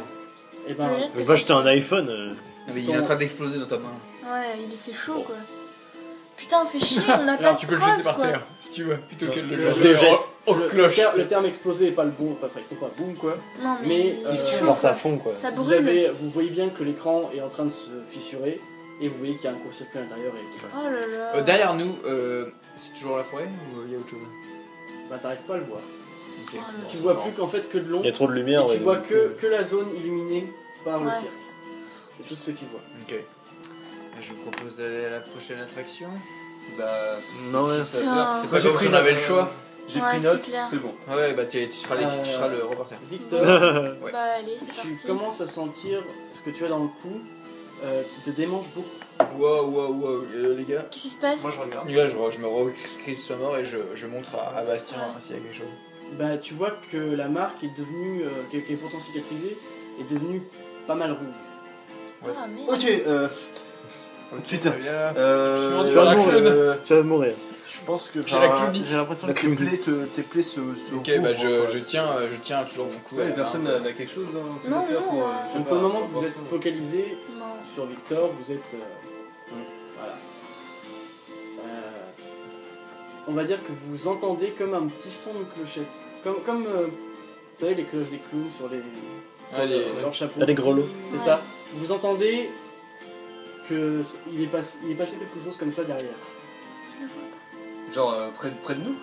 Et ben, Ouais. Mais pas jeter un iPhone. Ah, mais il est en train d'exploser dans ta main. Ouais, c'est chaud quoi. Putain, fais chier, on a pas de tu peux le preuves, jeter par quoi. terre si tu veux, plutôt que de le je jeter jette. au cloche. le terme explosé est pas le bon, enfin il faut pas boum quoi. Non, mais, Mais, il est chaud, Genre ça quoi. fond quoi. Ça Vous, brûle. vous voyez bien que l'écran est en train de se fissurer et vous voyez qu'il y a un court-circuit à l'intérieur et Oh là là. Derrière nous, c'est toujours la forêt ou il y a autre chose? bah t'arrives pas à le voir. Ok. Oh là là. Tu vois plus qu'en fait que de Il y l'ombre a trop de et lumière. tu ouais, vois donc, que la zone illuminée par le Ouais. cirque. C'est tout ce que tu vois. Ok. Je vous propose d'aller à la prochaine attraction. Bah, Non, ouais, C'est ça. un- C'est pas j'ai comme pris si on avait note. le choix. j'ai Ouais, pris c'est note, clair. c'est bon. Ah ouais, bah tu seras, tu seras le reporter. Victor, Ouais. Bah allez, c'est tu parti. commences à sentir ce que tu as dans le cou qui te démange beaucoup. Wow, les gars. Qu'est-ce qui se passe? Moi je regarde. Là, je me re-script soit mort et je montre à Bastien Ouais. s'il y a quelque chose. Bah tu vois que la marque est devenue, qui est pourtant cicatrisée, est devenue pas mal rouge. Ah merde. Ok, Putain. très bien. euh, Tu vas mourir. Tu vas mourir. Je pense que. J'ai la clownite. J'ai l'impression Bah, que tes plaies se Ok, bah je tiens toujours mon coup. Ouais, à la personne main. n'a quelque chose dans cette Non, affaire non, pour. ouais. je sais Donc pas, pour le moment pour vous voir êtes ce- focalisé Non. sur Victor, vous êtes... voilà. On va dire que vous entendez comme un petit son de clochette. Comme vous savez les cloches des clowns sur les... sur Ouais, leur chapeau. T'as des grelots. C'est Ouais. ça. Vous entendez que il est passé quelque chose comme ça derrière. Genre près de nous.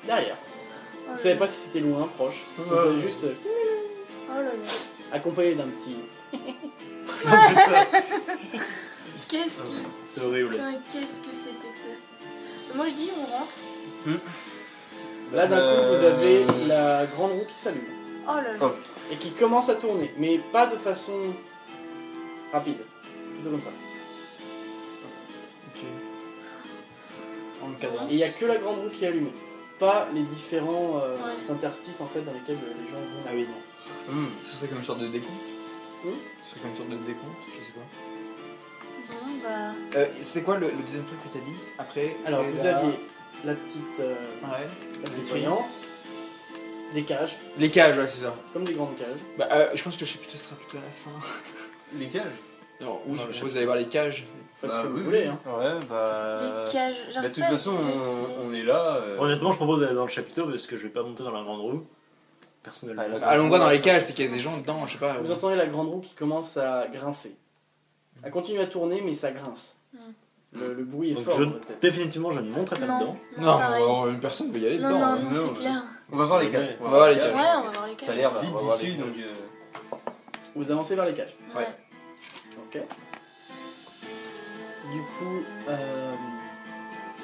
Derrière. Oh Vous là savez là. pas si c'était loin, proche. Vous Ouais. entendez juste Oh là là. accompagné d'un petit... Qu'est-ce que. C'est horrible. Putain, qu'est-ce que c'était que ça? Moi je dis on rentre. Là d'un coup vous avez la grande roue qui s'allume. Oh là là. Oh. Et qui commence à tourner, mais pas de façon rapide. Plutôt comme ça. Ok. En cadran. Et il n'y a que la grande roue qui est allumée. Pas les différents Ouais. interstices en fait dans lesquels les gens vont. Ah oui. Ce serait comme une sorte de décompte. Hmm Ce serait comme une sorte de décompte, je sais pas. Bon bah. C'est quoi le deuxième truc que t'as dit après? Alors c'est vous la- aviez la petite Ouais. voyante, des cages, Les cages, ouais, c'est ça. comme des grandes cages. Bah, je pense que le chapitre sera plutôt à la fin. Les cages. Non, Non, je le propose d'aller voir les cages. Faites Bah, ce que vous oui, voulez. oui. Hein. Ouais, bah. Des cages. Bah, de J'arrive toute pas à façon, visualiser. on est là. Honnêtement, je propose d'aller dans le chapiteau parce que je vais pas monter dans la grande roue. Personnellement. Ah, la- Allons voir dans les cages, c'est qu'il y a des gens dedans, je sais pas. Vous entendez la grande roue qui commence à grincer. Elle continue à tourner mais ça grince. Le bruit est Donc fort je, dans votre tête. définitivement, je ne monterai pas Non, dedans. non, pareil. une personne peut y aller Non, dedans. non, hein. non, non, c'est clair. On va voir les cages. On va voir les cages. Ouais, on va voir les cages. Ça a l'air vide On va voir d'ici, les- donc. Vous avancez vers les cages. Ouais. Ok. Du coup,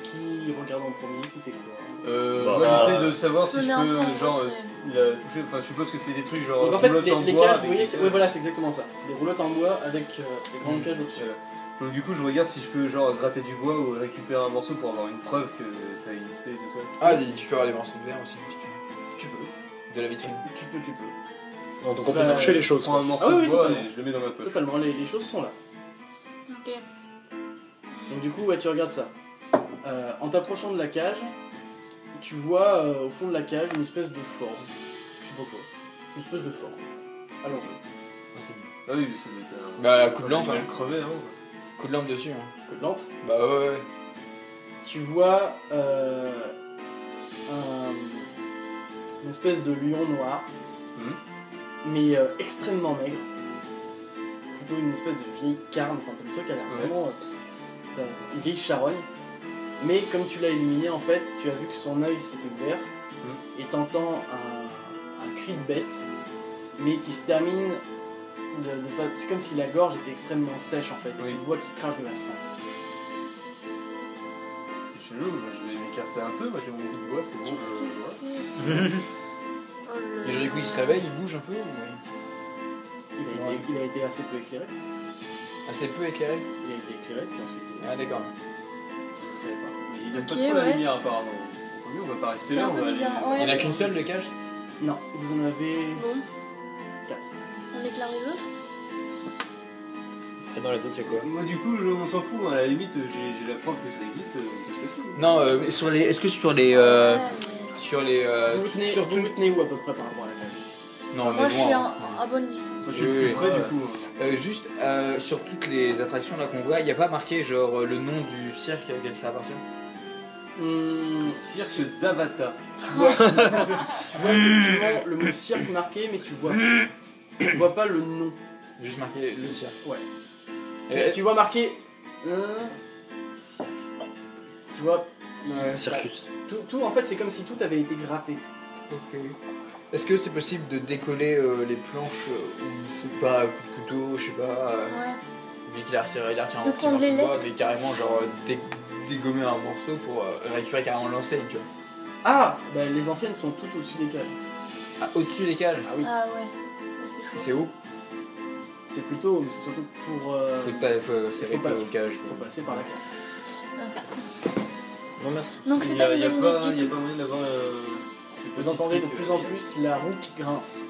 qui regarde en premier, qui fait quoi? Bah, Moi j'essaie de savoir si je Mais peux, un peu, genre, ok. il a touché, enfin je suppose que c'est des trucs genre Donc en fait, roulottes en les bois cages, avec vous voyez, des- ouais, voilà, c'est exactement ça. C'est des roulottes en bois avec des grandes cages au-dessus. Voilà. Donc du coup je regarde si je peux genre gratter du bois ou récupérer un morceau pour avoir une preuve que ça existait et tout ça. Ah, tu peux avoir des morceaux de verre aussi, si tu veux. Tu peux, De la vitrine. tu peux. Bon, donc on peut Bah, toucher les Je choses. prends un morceau Ah oui, de oui, bois totalement. et je le mets dans ma poche. Totalement, les choses sont là. Ok. Donc du coup, ouais, tu regardes ça. En t'approchant de la cage, tu vois au fond de la cage une espèce de forme. Je sais pas quoi. Une espèce de forme. Allongée. Ah oui, mais ça doit être un... Bah, coup de lampe, animal hein. crevé, hein. Coup de lampe dessus. Hein. Coup de lampe. Bah ouais. Tu vois une espèce de lion noir, mais extrêmement maigre. Plutôt une espèce de vieille carne, enfin le truc a l'air Ouais. vraiment une vieille charogne. Mais comme tu l'as illuminé, en fait, tu as vu que son œil s'était ouvert et t'entends un cri de bête, mais qui se termine c'est comme si la gorge était extrêmement sèche en fait, et Oui. tu vois qu'il crache de la sang. C'est chelou, moi, je vais m'écarter un peu, moi j'ai mon bout de bois, c'est bon. Qu'est-ce qu'il fait? Oh là Et genre, du coup, là. il se réveille, il bouge un peu ou... Il a été assez peu éclairé. Assez peu éclairé. Il a été éclairé, puis ensuite Ah, d'accord. vous savez pas. Mais il aime Ok, pas trop la ouais. lumière apparemment. Donc nous on va pas rester C'est là, un on peu va bizarre, aller... ouais. Il y en a qu'une seule de cage? Non, vous en avez Bon, 4. on éclaire les autres. Et dans les autres, il y a quoi? Moi du coup on s'en fout, hein. À la limite j'ai la preuve que ça existe, on peut se casser. Non, sur les... Est-ce que sur les... Ouais, Sur les... Vous vous tenez où à peu près par rapport à la cage? Non, mais- on Moi est je suis loin. à bonne distance. Moi je suis Oui, plus oui, près ouais. du coup. Juste, sur toutes les attractions là qu'on voit, il n'y a pas marqué genre le nom du cirque auquel ça appartient? Tu Cirque Zavata. vois effectivement le mot cirque marqué, mais tu vois pas le nom. Juste marqué le cirque. Ouais. Et- Tu vois marqué cirque. Tu vois Circus. tout en fait c'est comme si tout avait été gratté. Ok. Est-ce que c'est possible de décoller les planches ou c'est pas à coup de couteau, je sais pas, Ouais. vu qu'il a retiré De un petit prendre morceau les de bois, lettres. mais carrément genre dégommer un morceau pour récupérer carrément l'enseigne, tu vois. Ah bah les anciennes sont toutes au-dessus des cages. Ah, au-dessus des cages? Ah oui. Ah ouais. C'est chaud. C'est où? C'est plutôt, mais c'est surtout pour C'est faut pas- aux cages. faut passer par la cage. Non, merci. Donc c'est Il y pas a, une y a bonne pas, idée y du a tout. pas moyen d'avoir. Vous entendez de plus en plus la roue qui grince.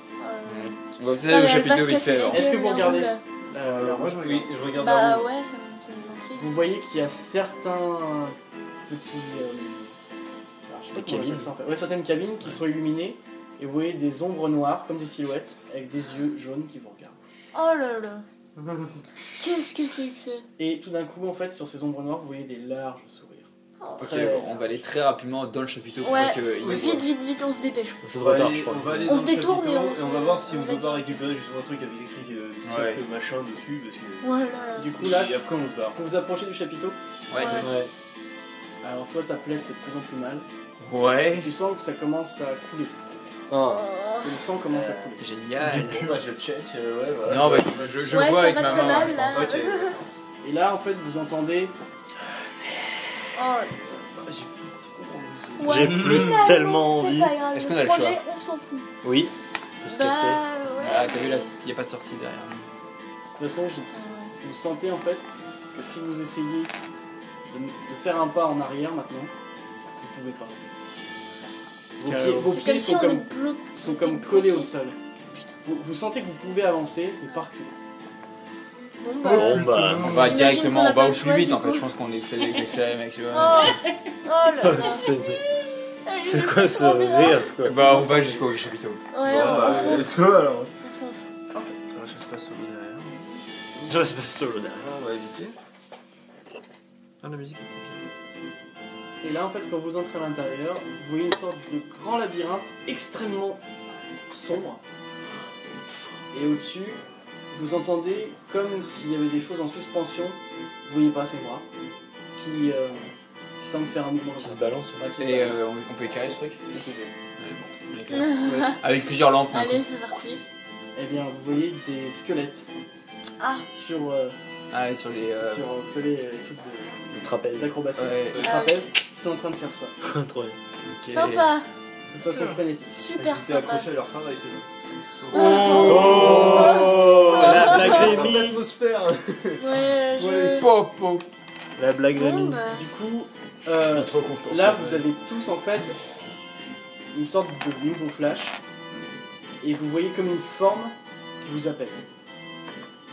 On va Putain, faire le mais elle va chapitre se vite casser fait les alors. Est-ce que gueules, vous la regardez roue, là. Alors moi je regarde. Oui, je regarde Bah la roue. ouais, ça me intrigue. Vous voyez qu'il y a certains petits. Alors, je sais pas comment on appelle ça, en fait. Ouais, certaines cabines qui sont illuminées et vous voyez des ombres noires comme des silhouettes avec des yeux jaunes qui vous regardent. Oh là là. Qu'est-ce que c'est que ça? Et tout d'un coup, en fait, sur ces ombres noires, vous voyez des larges sourires. Oh. Ok, Très- on va aller très rapidement dans le chapiteau pour Ouais. pas qu'il Vite, on se dépêche. C'est On trop va tard, aller- je crois. on va aller On dans se le détourne chapiteau et on va se- voir si on on va peut pas dire. récupérer justement un truc avec écrit cirque Ouais. machin dessus parce que. Oh là là. Du coup, là, Et après on se barre. faut vous approcher du chapiteau. Ouais. Ouais. Alors, toi, ta plaie te fait de plus en plus mal. Ouais. Tu sens que ça commence à couler. Ah. Que le sang commence à couler. Génial. Bon bah je check, ouais voilà. Non, bah, je Ouais, vois ça avec va ma très main. mal là. Ok. Et là, en fait, vous entendez. Oh. J'ai plus finalement, tellement c'est envie. pas grave, Est-ce qu'on a le projet, choix? On s'en fout. Oui. Faut se Bah casser. ouais. Ah, t'as vu là, il n'y a pas de sortie derrière. De toute façon, vous sentez en fait que si vous essayez de faire un pas en arrière maintenant, vous pouvez pas. Vos C'est pieds comme si sont on comme, est bloqué. sont comme collés au sol. Vous sentez que vous pouvez avancer, mais pas reculer. Bon bah. Bon bah. On va J'imagine directement, qu'on a on pas va le au choix, plus vite du en fait. coup. Je pense qu'on essaie d'accélérer maximum. Oh, oh là là. C'est quoi ce rire quoi? Bah, on va jusqu'au chapiteau. Ouais, Bah, on fonce. toi alors. On fonce. Je se passe solo derrière. Je reste pas solo derrière. On va éviter. Ah, la musique. Et là, en fait, quand vous entrez à l'intérieur, vous voyez une sorte de grand labyrinthe extrêmement sombre. Et au-dessus, vous entendez comme s'il y avait des choses en suspension. Vous voyez pas, c'est moi. Qui semble faire un mouvement. Qui se balance. Ouais, qui se Et balance. on peut éclairer ce truc? Vous pouvez. Ouais, bon, on éclaire. Avec plusieurs lampes. d'un Allez, coup. c'est parti. Eh bien, vous voyez des squelettes Ah, sur, Ah, et sur les. sur vous savez, les trucs Le trapèze. d'acrobatie, Ouais. le Ah trapèze, ils sont en train de faire ça, Trop bien. Ok. sympa, de façon frénétique. super Ils étaient sympa. accrochés à leur travail, c'est Oh, la blague Rémi. l'atmosphère. Ouais, je... Popo. La blague Bon, Rémi. bah, Du coup, Je suis trop content. là vous avez tous en fait une sorte de nouveau flash, et vous voyez comme une forme qui vous appelle.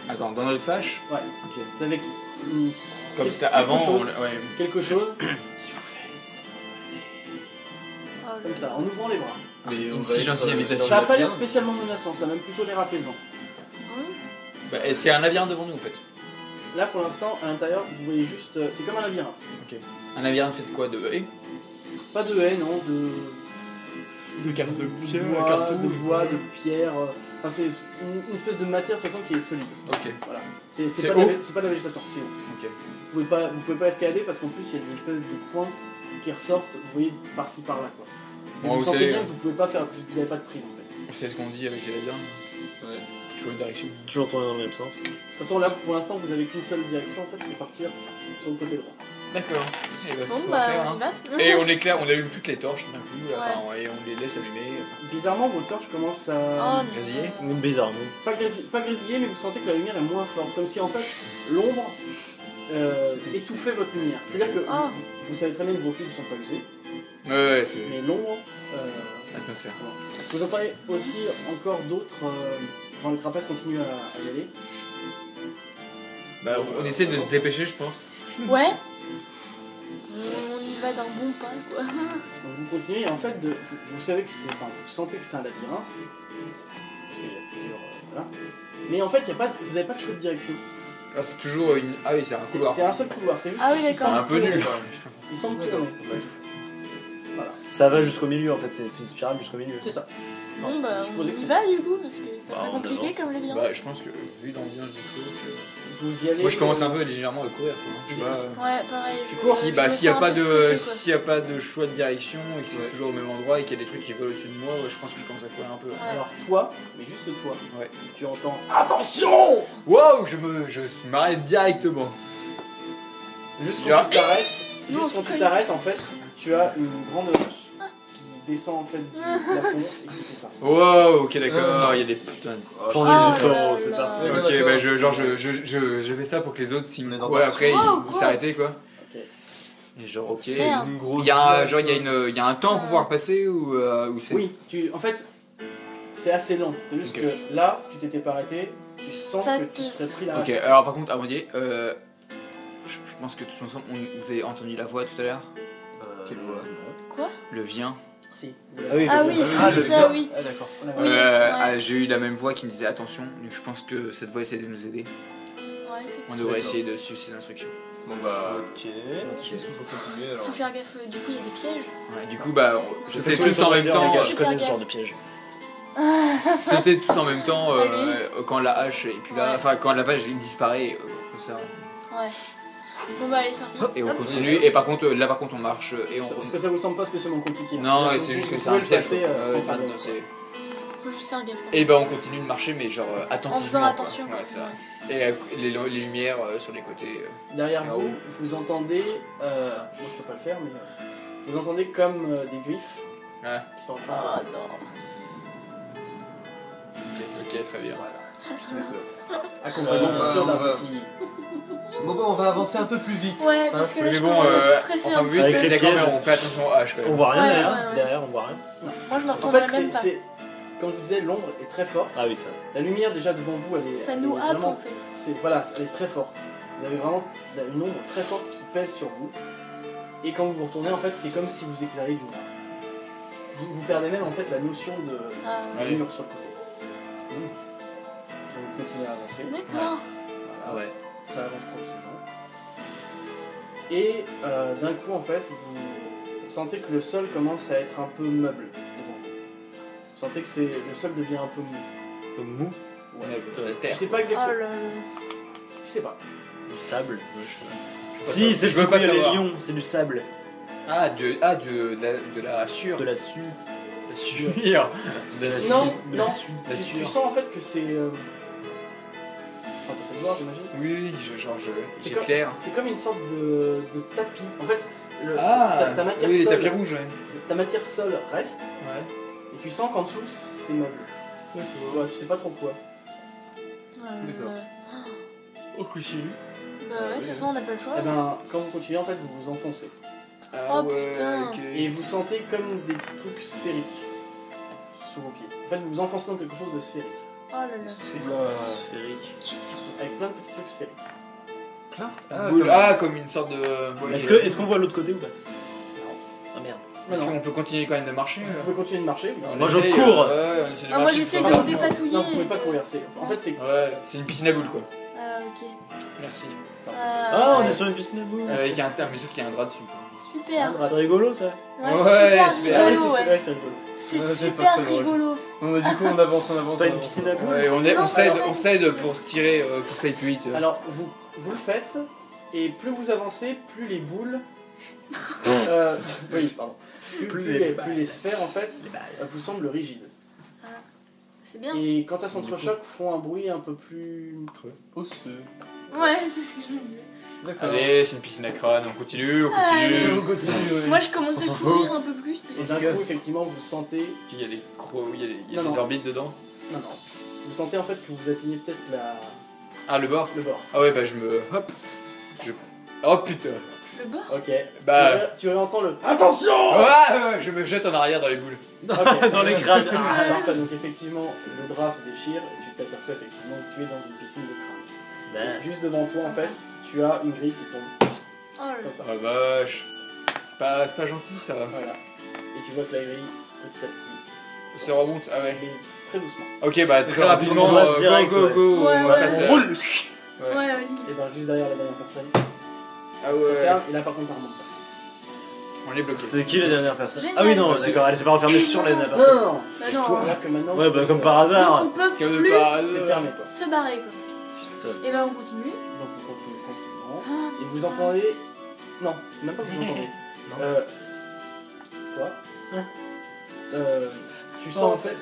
Attends, dans le flash. Ouais. Ok. Vous avez une- Comme c'était quelque avant. chose. Ouais. quelque chose oh, comme le- ça, en ouvrant les bras. Mais on Une va si être, gentille dans invitation. Ça n'a le pas l'air labyrinthe. spécialement menaçant, ça a même plutôt l'air apaisant. Bah, est-ce qu'il y a un labyrinthe devant nous en fait? Là pour l'instant, à l'intérieur, vous voyez juste. C'est comme un labyrinthe. Un labyrinthe fait de quoi? De haies? Pas de haie, non, De carte de bois, de pierre. Enfin, c'est une espèce de matière de toute façon qui est solide. Ok. Voilà. C'est C'est pas, de haut. c'est pas de la végétation, c'est haut. Ok. Vous pouvez pas escalader parce qu'en plus il y a des espèces de pointes qui ressortent, vous voyez, par-ci par-là quoi. Et Bon, vous vous sentez savez, bien que vous pouvez pas faire, vous n'avez pas de prise en fait. C'est ce qu'on dit avec les labyrinthes. Ouais. Toujours une direction. Toujours tourner dans le même sens. De toute façon là pour l'instant vous avez qu'une seule direction en fait, c'est partir sur le côté droit. D'accord. Et bah, c'est Bon, ce qu'on va bah, faire. on Hein. y va. Et on éclaire, on allume toutes les torches d'un coup, là, Ouais. enfin, et on les laisse allumer. Bizarrement vos torches commencent à. Oh, Grésiller. Bizarrement. Pas grésiller, mais vous sentez que la lumière est moins forte. Comme si en fait l'ombre étouffait votre lumière. C'est-à-dire que Ah. vous savez très bien que vos piles ne sont pas usées, Ouais, c'est mais l'ombre. l'atmosphère. Vous entendez aussi encore d'autres. Quand les trapèzes continuent à y aller. Bah, on essaie de se dépêcher, je pense. Ouais. On y va d'un bon pas, quoi. Donc vous continuez et en fait vous savez que c'est. Enfin vous sentez que c'est un labyrinthe. Parce qu'il y a plusieurs. Voilà. Mais en fait il y a pas, vous n'avez pas de choix de direction. Ah, c'est toujours une. Ah oui, c'est un C'est couloir. c'est un seul couloir. C'est juste. Ah oui, il d'accord. semble C'est un peu tourner. nul. Il semble tourner. Ça va jusqu'au milieu en fait, c'est une spirale jusqu'au milieu. C'est ça. Bon, bah, Je suppose on que y c'est va du coup, parce que c'est pas Bah, très on compliqué avance. comme labyrinthe. Bah, je pense que vu l'ambiance du truc. Vous y allez. Moi, je commence un peu légèrement à courir. Quoi. Je sais pas. Ouais, pareil. Tu je- cours. Si, je bah, me s'il n'y a sens pas un peu de, stressée, quoi. s'il y a pas de choix de direction et que c'est Ouais. toujours au même endroit et qu'il y a des trucs qui volent au-dessus de moi, ouais, je pense que je commence à courir un peu. Ouais. Alors toi, mais juste toi, Ouais. tu entends attention. Wow, je m'arrête directement. Juste Genre. quand tu t'arrêtes, Non, juste quand c'est tu pas t'arrêtes en fait, tu as une grande vache qui descend en fait du plafond et qui fait ça. Wow, ok, d'accord, il y a des putains de. Pour Oh le du là taureau, c'est là. parti. Ouais, Ok, d'accord. bah je fais ça pour que les autres s'ils On me est dans courent le après Oh, ils quoi. s'arrêtent quoi. Ok. Et genre ok. Merde. Une grosse Il y a un, boîte, genre il y a un temps pour pouvoir passer ou c'est. Oui, en fait, c'est assez lent. C'est juste Ok. que là, si tu t'étais pas arrêté, tu sens Ça que te- tu serais pris la Ok, vache. alors par contre Amandier, je pense que de toute façon vous avez entendu la voix tout à l'heure. Quelle voix Quoi? Le vient. Si. Ah oui, Ah oui, Ah, oui, le ça gars. oui. Ah, d'accord. Oui, ouais. Ah, j'ai eu la même voix qui me disait attention, donc je pense que cette voix essaie de nous aider. Ouais, c'est On devrait D'accord. essayer de suivre ses instructions. Bon bah. Ok. Il faut continuer alors. Faut faire gaffe, du coup il y a des pièges. Ouais, du coup bah c'était Fais tous en même temps. Je connais ce genre de piège. C'était tous en même temps Allez. quand la hache et puis là, Ouais. enfin quand la page disparaît comme ça. Ouais. Bon bah allez, c'est parti. Et on Hop. continue et par contre là par contre on marche et on. Parce que ça vous semble pas spécialement compliqué. Non, Vous- c'est juste vous que c'est pouvez un le piège. passer, quoi. sans Enfin, problème. non, c'est- Faut juste faire gaffe. Et ben on continue de marcher mais genre attentivement. En faisant quoi. attention. Ouais, quoi. ça. Et les lumières sur les côtés. Derrière Là-haut. vous, vous entendez, moi je peux pas le faire, mais vous entendez comme des griffes Ouais. qui sont en train Ah de... non. Ok, très bien. Accompagnés bien sûr d'un petit... Bon bah on va avancer un peu plus vite. Ouais, parce que là Mais je bon, commence à me stresser enfin un oui, petit Avec peu. les d'accord, mais pièges. on fait attention aux haches quand On même. voit rien Ouais, derrière. ouais, ouais. Derrière, on voit rien. Moi je me En retournerai fait, même pas. comme je vous disais, l'ombre est très forte. Ah oui, ça. La lumière déjà devant vous, elle est, Ça elle nous est happe vraiment... en fait. Voilà, elle est très forte. Vous avez vraiment une ombre très forte qui pèse sur vous. Et quand vous vous retournez, en fait, c'est comme si vous éclairiez du noir. Vous perdez même en fait la notion de Ah, la Ouais. mur sur le côté. Donc vous continuez à avancer. d'accord. Voilà. Ouais. Ça avance tranquillement. Et d'un coup, en fait, vous sentez que le sol commence à être un peu meuble devant vous. Vous sentez que le sol devient un peu mou. Comme mou. Ouais. De la Tu terre. sais pas Oh exactement. là là. Tu sais pas. Du sable. pas Si, ça. c'est Je veux pas il y a les savoir. lions, c'est du sable. De la sueur. De la suie. La sueur. De la Non, sueur. non. La Tu sueur. sens en fait que c'est. Enfin, assez de voir, j'imagine. Oui, C'est j'éclaire. c'est comme une sorte de tapis. En fait, ta matière oui, les sol, tapis rouges, ouais. ta matière sol reste, Ouais. et tu sens qu'en dessous c'est meuble. Ouais, tu sais pas trop quoi. Ouais, D'accord. Au continue. Bah ouais, de toute façon, on n'a pas le choix. Et ben, quand vous continuez, en fait, vous vous enfoncez. Oh, putain. Et vous sentez comme des trucs sphériques sous vos pieds. En fait, vous vous enfoncez dans quelque chose de sphérique. Oh là là. Sphérique. Avec plein de petits trucs sphériques. Comme une sorte de. Ouais, Est-ce qu'on voit l'autre côté ou pas? Ah merde. Non, Est-ce non. qu'on peut continuer quand même de marcher Vous pouvez continuer de marcher. Oui. Moi, je essaye, cours. Ouais, on essaie de Ah, moi, marcher, j'essaie tout de ça. me dépatouiller. Non, vous pouvez et pas de- courir. En fait, c'est Ouais, c'est une piscine à boules quoi. Ah, ok. Merci. Ah, on ouais. est sur une piscine à boules. Avec un terme, mais sauf qu'il y a un drap dessus. Quoi. Super. C'est rigolo ça. Ouais, Ouais, super super. Ah oui, rigolo, ouais. c'est rigolo. C'est Ouais, c'est pas super très drôle. rigolo. Bon, bah, du coup, on avance, on avance. C'est pas on une avance. piscine à boules. Ouais, Non, on s'aide pour se tirer, pour que ça aille plus vite. Alors, vous le faites, et plus vous avancez, plus les boules. Oui, pardon. Plus les sphères, en fait, vous semblent rigides. C'est bien. Et quand elles s'entrechoquent, font un bruit un peu plus creux. Osseux. Ouais, c'est ce que je me disais. D'accord. Allez, c'est une piscine à crâne, on continue, on Allez. continue. On continue, ouais. Moi, je commençais à s'en courir un peu plus. Et Parce d'un que... coup, effectivement, vous sentez. Puis il y a des crocs, il y a Non, des non. orbites dedans. Non, non. Vous sentez en fait que vous atteignez peut-être Ah, le bord. le bord. Ah ouais, bah je me. Hop. Oh putain. Le bord. Ok. Bah. Tu réentends le. Attention! Ouais, je me jette en arrière dans les boules. Ok. Dans les crânes. Ah, parfait. Donc, effectivement, le drap se déchire et tu t'aperçois effectivement que tu es dans une piscine de crâne. Et juste devant toi, en fait, tu as une grille qui tombe Oh là là. comme ça. Oh la vache. C'est pas gentil ça. Voilà. Et tu vois que la grille, petit à petit, Ça se remonte. Ah ouais. mais très doucement. Ok, bah très D'accord, rapidement, on passe direct, go, ouais. go, Ouais, on ouais. passe. On roule. Ouais, ouais. Et ben juste derrière la dernière personne. Ah Elle se ouais. referme, et là par contre, elle remonte pas. On est bloqué. C'est qui la dernière personne? Génial. Ah oui, non, Ouais, c'est- d'accord, elle s'est pas renfermée sur la dernière Non, personne. non, non. Bah C'est non. toi, là que maintenant. Ouais, bah comme par hasard. Donc, on peut Comme de plus par C'est hasard. fermé quoi. se barrer, quoi. Putain. Et ben, on continue. Donc vous continuez tranquillement. Ah, Et vous entendez. Non, c'est même pas que vous entendez. Non. Toi Hein Tu sens en fait.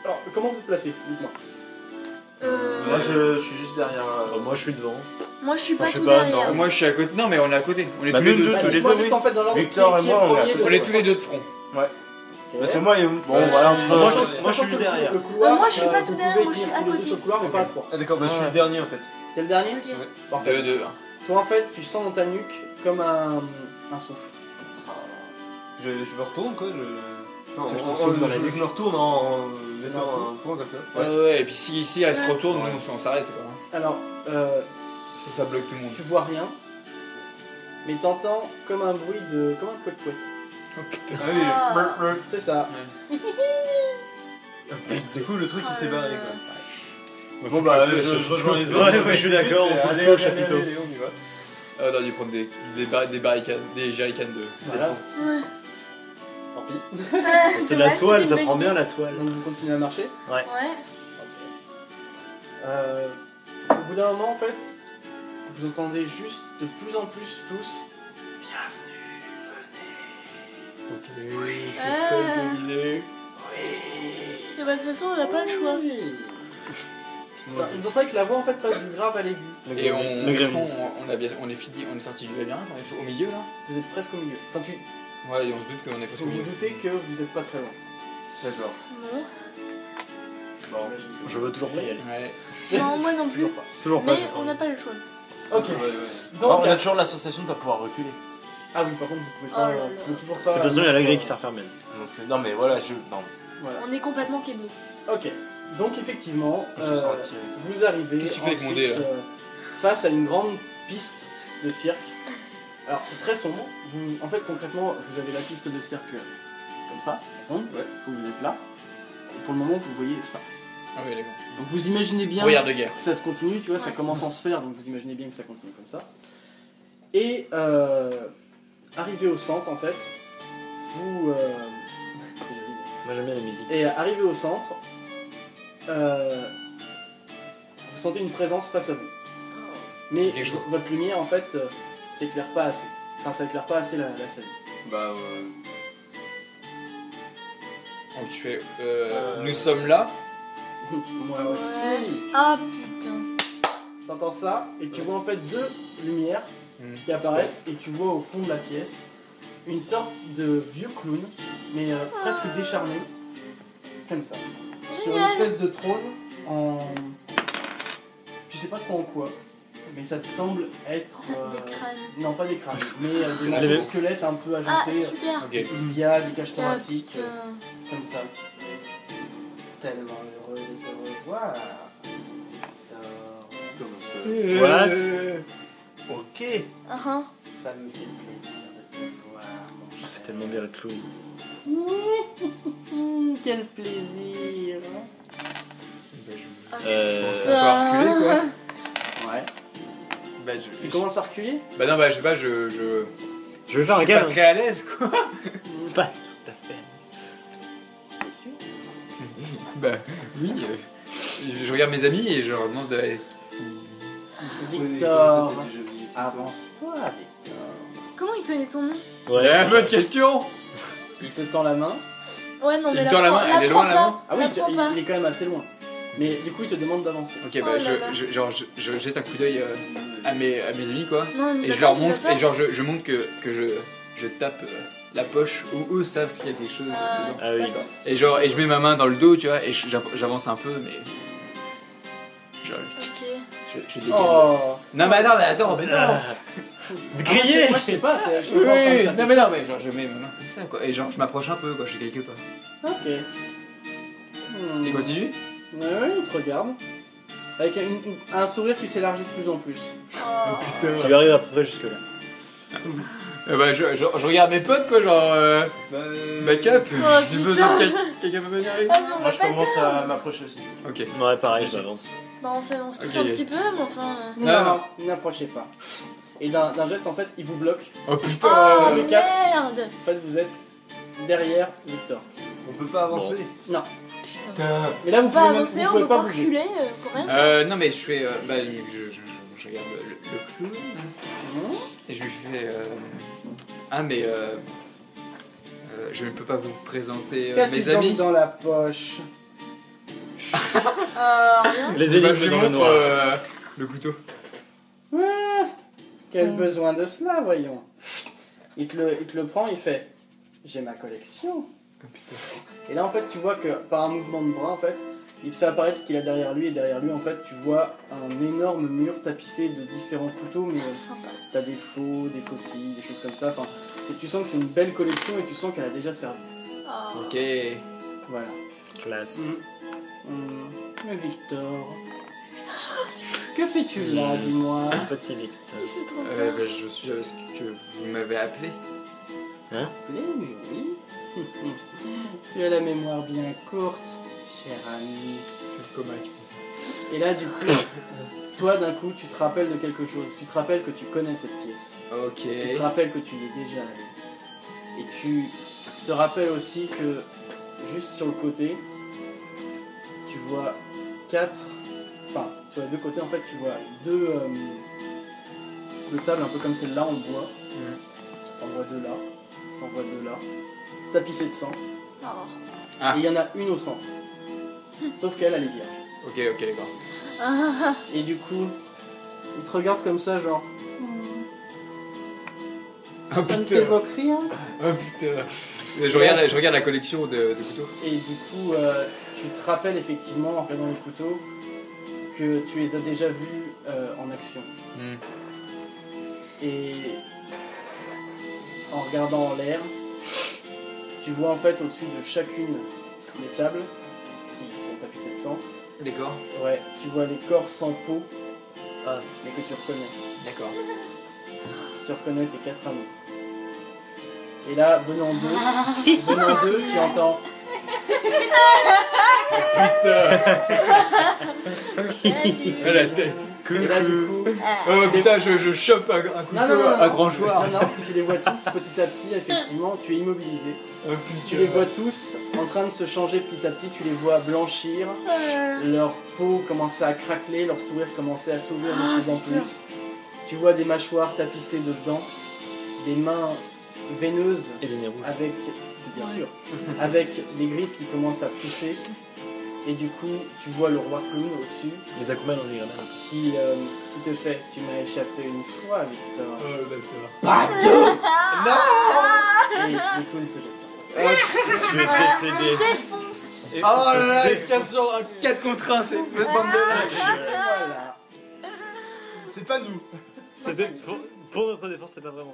Alors, comment vous êtes placé? Dites-moi. Moi, je suis juste derrière. Moi, je suis devant. Moi, je suis pas je sais tout pas, derrière. non. Moi je suis à côté. Non, mais on est à côté. On est Bah, tous les nous deux. deux, Bah, tous les dites-moi deux, juste oui. en fait dans l'ordre. Victor qui- et qui moi, est on est à premier côté. On est tous les deux de front. Ok. Bah, c'est moi et. Bon, voilà, entre. Moi, Sachant- je sachant suis que derrière. Le couloir, Moi, je suis pas vous tout derrière, pouvez moi, je suis tenir à tous les deux côté. sur le couloir, mais pas à trois. Ah, d'accord, bah, je suis le dernier en fait. T'es le dernier? Ok. Parfait. Deux. Toi en fait, tu sens dans ta nuque comme un souffle. Je me retourne quoi. Non, Je te saute dans la nuque. je me retourne en mettant un point comme ça. Ouais, et puis si elle se retourne, nous on s'arrête quoi. Alors, Ça bloque tout le monde. tu vois rien, mais t'entends comme un bruit de. comme un pouet-pouet. Oh putain. Ah oui, Ah. brr, brr. C'est ça. C'est cool le truc qui s'est barré quoi. Ouais, Bon faut bah pas je le faire, rejoins les Ouais, autres. ouais, je suis d'accord, on fout le Allez, feu au allez, chapiteau. allez, on y va. Ah, on aurait dû prendre des barricades, des jerrycans de. Voilà. Ouais. Tant pis. C'est la toile, ça prend bien la toile. Donc vous continuez à marcher. Ouais. Au bout d'un moment, en fait, vous entendez juste de plus en plus tous. Ok, Et bah, de toute façon, on n'a pas le choix. Enfin, vous entendez que la voix en fait passe du grave à l'aigu. Et on, Le est-ce gremlins. on est fini, on est sorti du labyrinthe, on est au milieu là. Vous êtes presque au milieu. Enfin, Ouais, et on se doute qu'on est presque au vous milieu. vous doutez que vous êtes pas très loin. D'accord. Non. Bon. Je veux toujours pas y aller. Ouais. Non, moi non plus. Toujours pas. Toujours pas. Mais on n'a pas le choix. Ok. Ouais, ouais. Donc, on a toujours l'association de pas pouvoir reculer. ah oui, par contre, vous pouvez Oh pas. là là. vous pouvez toujours pas. De toute façon, il y a la grille qui s'est refermée. Donc, non mais voilà, non. Voilà. On est complètement kéblo. Ok. Donc effectivement, On se sent attiré. vous arrivez Qu'est-ce que tu fais avec mon ensuite, dé, là face à une grande piste de cirque. Alors c'est très sombre. En fait, concrètement, vous avez la piste de cirque comme ça, ronde, où vous êtes là. Et pour le moment, vous voyez ça. Ah oui, d'accord. Donc vous imaginez bien Brouillard de guerre. que ça se continue, tu vois, ça Ouais. commence en sphère, donc vous imaginez bien que ça continue comme ça. Et arrivé au centre, en fait, vous... Moi, j'aime bien la musique. Et arrivé au centre, vous sentez une présence face à vous. Mais Quelque chose. votre lumière, en fait, s'éclaire pas assez. Enfin, ça éclaire pas assez la scène. Bah Donc tu fais. Nous sommes là. Moi aussi. Ah putain. T'entends ça, et tu vois en fait deux lumières qui apparaissent, et tu vois au fond de la pièce une sorte de vieux clown, mais presque décharné, comme ça. Sur une espèce de trône en... Tu sais pas trop en quoi, mais ça te semble être... Des crânes. Non, pas des crânes, mais des morceaux de squelettes un peu Ah, agencés. super. Ok. Des tibias, des cages Ah, thoraciques, putain. comme ça. Tellement heureux de te revoir. Victor. What? Ok. Ça me fait plaisir de te voir, mon Ça cher. fait tellement bien le clown. Quel plaisir. On Euh... se fait un peu reculer quoi. Ouais. Bah, Tu commences à reculer? Bah non, bah je sais pas, je Je vais faire un suis pas câlin. très à l'aise quoi. Pas tout à fait. Bien sûr. Bah oui, je regarde mes amis et je leur demande si... Victor, avance-toi, Victor. Comment il connaît ton nom? Ouais, bonne question. Il te tend la main. Ouais, non, Il mais me tend la main, elle est loin, la main. Ah oui, la prends pas. il est quand même assez loin. Mais du coup, il te demande d'avancer. Ok, bah Oh là là. je jette un coup d'œil à mes amis quoi. Non, on y Et va je pas, leur on y va montre, pas. et genre je montre que je tape la poche où eux savent qu'il y a quelque chose Ah. dedans. Ah oui. D'accord. Et genre, et je mets ma main dans le dos, tu vois, et j'avance un peu, mais. Genre, Ok. je décale. Oh. Non, mais attends, mais non! Ah. Grillé. Moi, je sais pas. Je sais Oui, pas en train de faire non, mais non, mais genre, je mets ma main comme ça, quoi. Et genre, je m'approche un peu, quoi, je fais quelques pas. Ok. Et continue? Ouais, il te regarde. Avec un sourire qui s'élargit de plus en plus. Oh. Tu arrives à peu près jusque là. Bah, je regarde mes potes, quoi, genre. Backup, Oh, j'ai besoin de quelqu'un peut venir avec moi. Ah non, on Moi va je pas commence être à m'approcher aussi. Ok. Ouais, pareil, j'avance. Bah, on s'avance tous Ok. un petit peu, mais enfin. Non, n'approchez pas. Et d'un geste, en fait, il vous bloque. Oh putain! Oh les quatre. merde! En fait, vous êtes derrière Victor. On peut pas avancer. Non. Putain. Mais là, vous On peut pouvez, même, avancer, vous on pouvez peut pas pas bouger. reculer, faut rien faire. Non, mais je fais. Bah, je regarde le clown. Mhm. Et je lui fais. Ah, mais. Je ne peux pas vous présenter Qu'as-tu mes donc amis. dans la poche? Rien. Les Bah, je énigmes lui dans le montre noir. le couteau. Quel besoin de cela, voyons. Il te le prend, il fait j'ai ma collection. Oh, putain. Et là, en fait, tu vois que par un mouvement de bras, en fait, il te fait apparaître ce qu'il a derrière lui. Et derrière lui, en fait, tu vois un énorme mur tapissé de différents couteaux. Mais Sympa. t'as des faux, des fossiles, des choses comme ça. Enfin, tu sens que c'est une belle collection et tu sens qu'elle a déjà servi. Oh. Ok. Voilà. Classe. Mais Victor, que fais-tu là, dis-moi? Petit Victor. Je suis trop Bah, je suis ce que vous m'avez appelé. Appelé, mais oui. Tu as la mémoire bien courte, cher ami. C'est le coma qui fait ça. Et là, du coup, toi, d'un coup, tu te rappelles de quelque chose. Tu te rappelles que tu connais cette pièce. Ok. Tu te rappelles que tu y es déjà allé. Et tu te rappelles aussi que, juste sur le côté, tu vois enfin, sur les deux côtés, en fait, tu vois deux tables un peu comme celle-là en bois. T'en vois deux là, t'en vois deux là, tapissées de sang. Oh. Ah. Et il y en a une au centre. Sauf qu'elle, elle est vierge. Ok, d'accord. Ah. Et du coup, il te regarde comme ça, genre. Oh Ça ne putain. t'évoque rien. Oh putain. Je regarde la collection de couteaux. Et du coup, tu te rappelles effectivement, en regardant les couteaux, que tu les as déjà vus en action. Et en regardant en l'air, tu vois en fait au-dessus de chacune des tables qui sont tapissées de sang, D'accord. ouais, tu vois les corps sans peau, Ah. mais que tu reconnais. D'accord. Tu reconnais tes quatre amis. Et là, venant d'eux, tu entends. Ah, la tête. Et là, du coup, Oh putain, je chope un couteau à tranchoir. Non, tu les vois tous petit à petit, effectivement, tu es immobilisé. Oh Tu les vois tous en train de se changer petit à petit, tu les vois blanchir, leur peau commençait à craqueler, leur sourire commençait à s'ouvrir de plus en plus. Tu vois des mâchoires tapissées de dents, des mains veineuses Et des nez rouges. avec, bien sûr, avec des griffes qui commencent à pousser. Et du coup, tu vois le roi clown au-dessus Les Akuman ont des grenades. qui te fait. Tu m'as échappé une fois, Victor. D'accord. Pas deux. Et le clown se jette sur toi. Tu es décédé. Et Oh là on te là, défonce. 4 contre 1, c'est une bande de lâches. Voilà. C'est pas nous. C'était pour notre défense, c'est pas vraiment.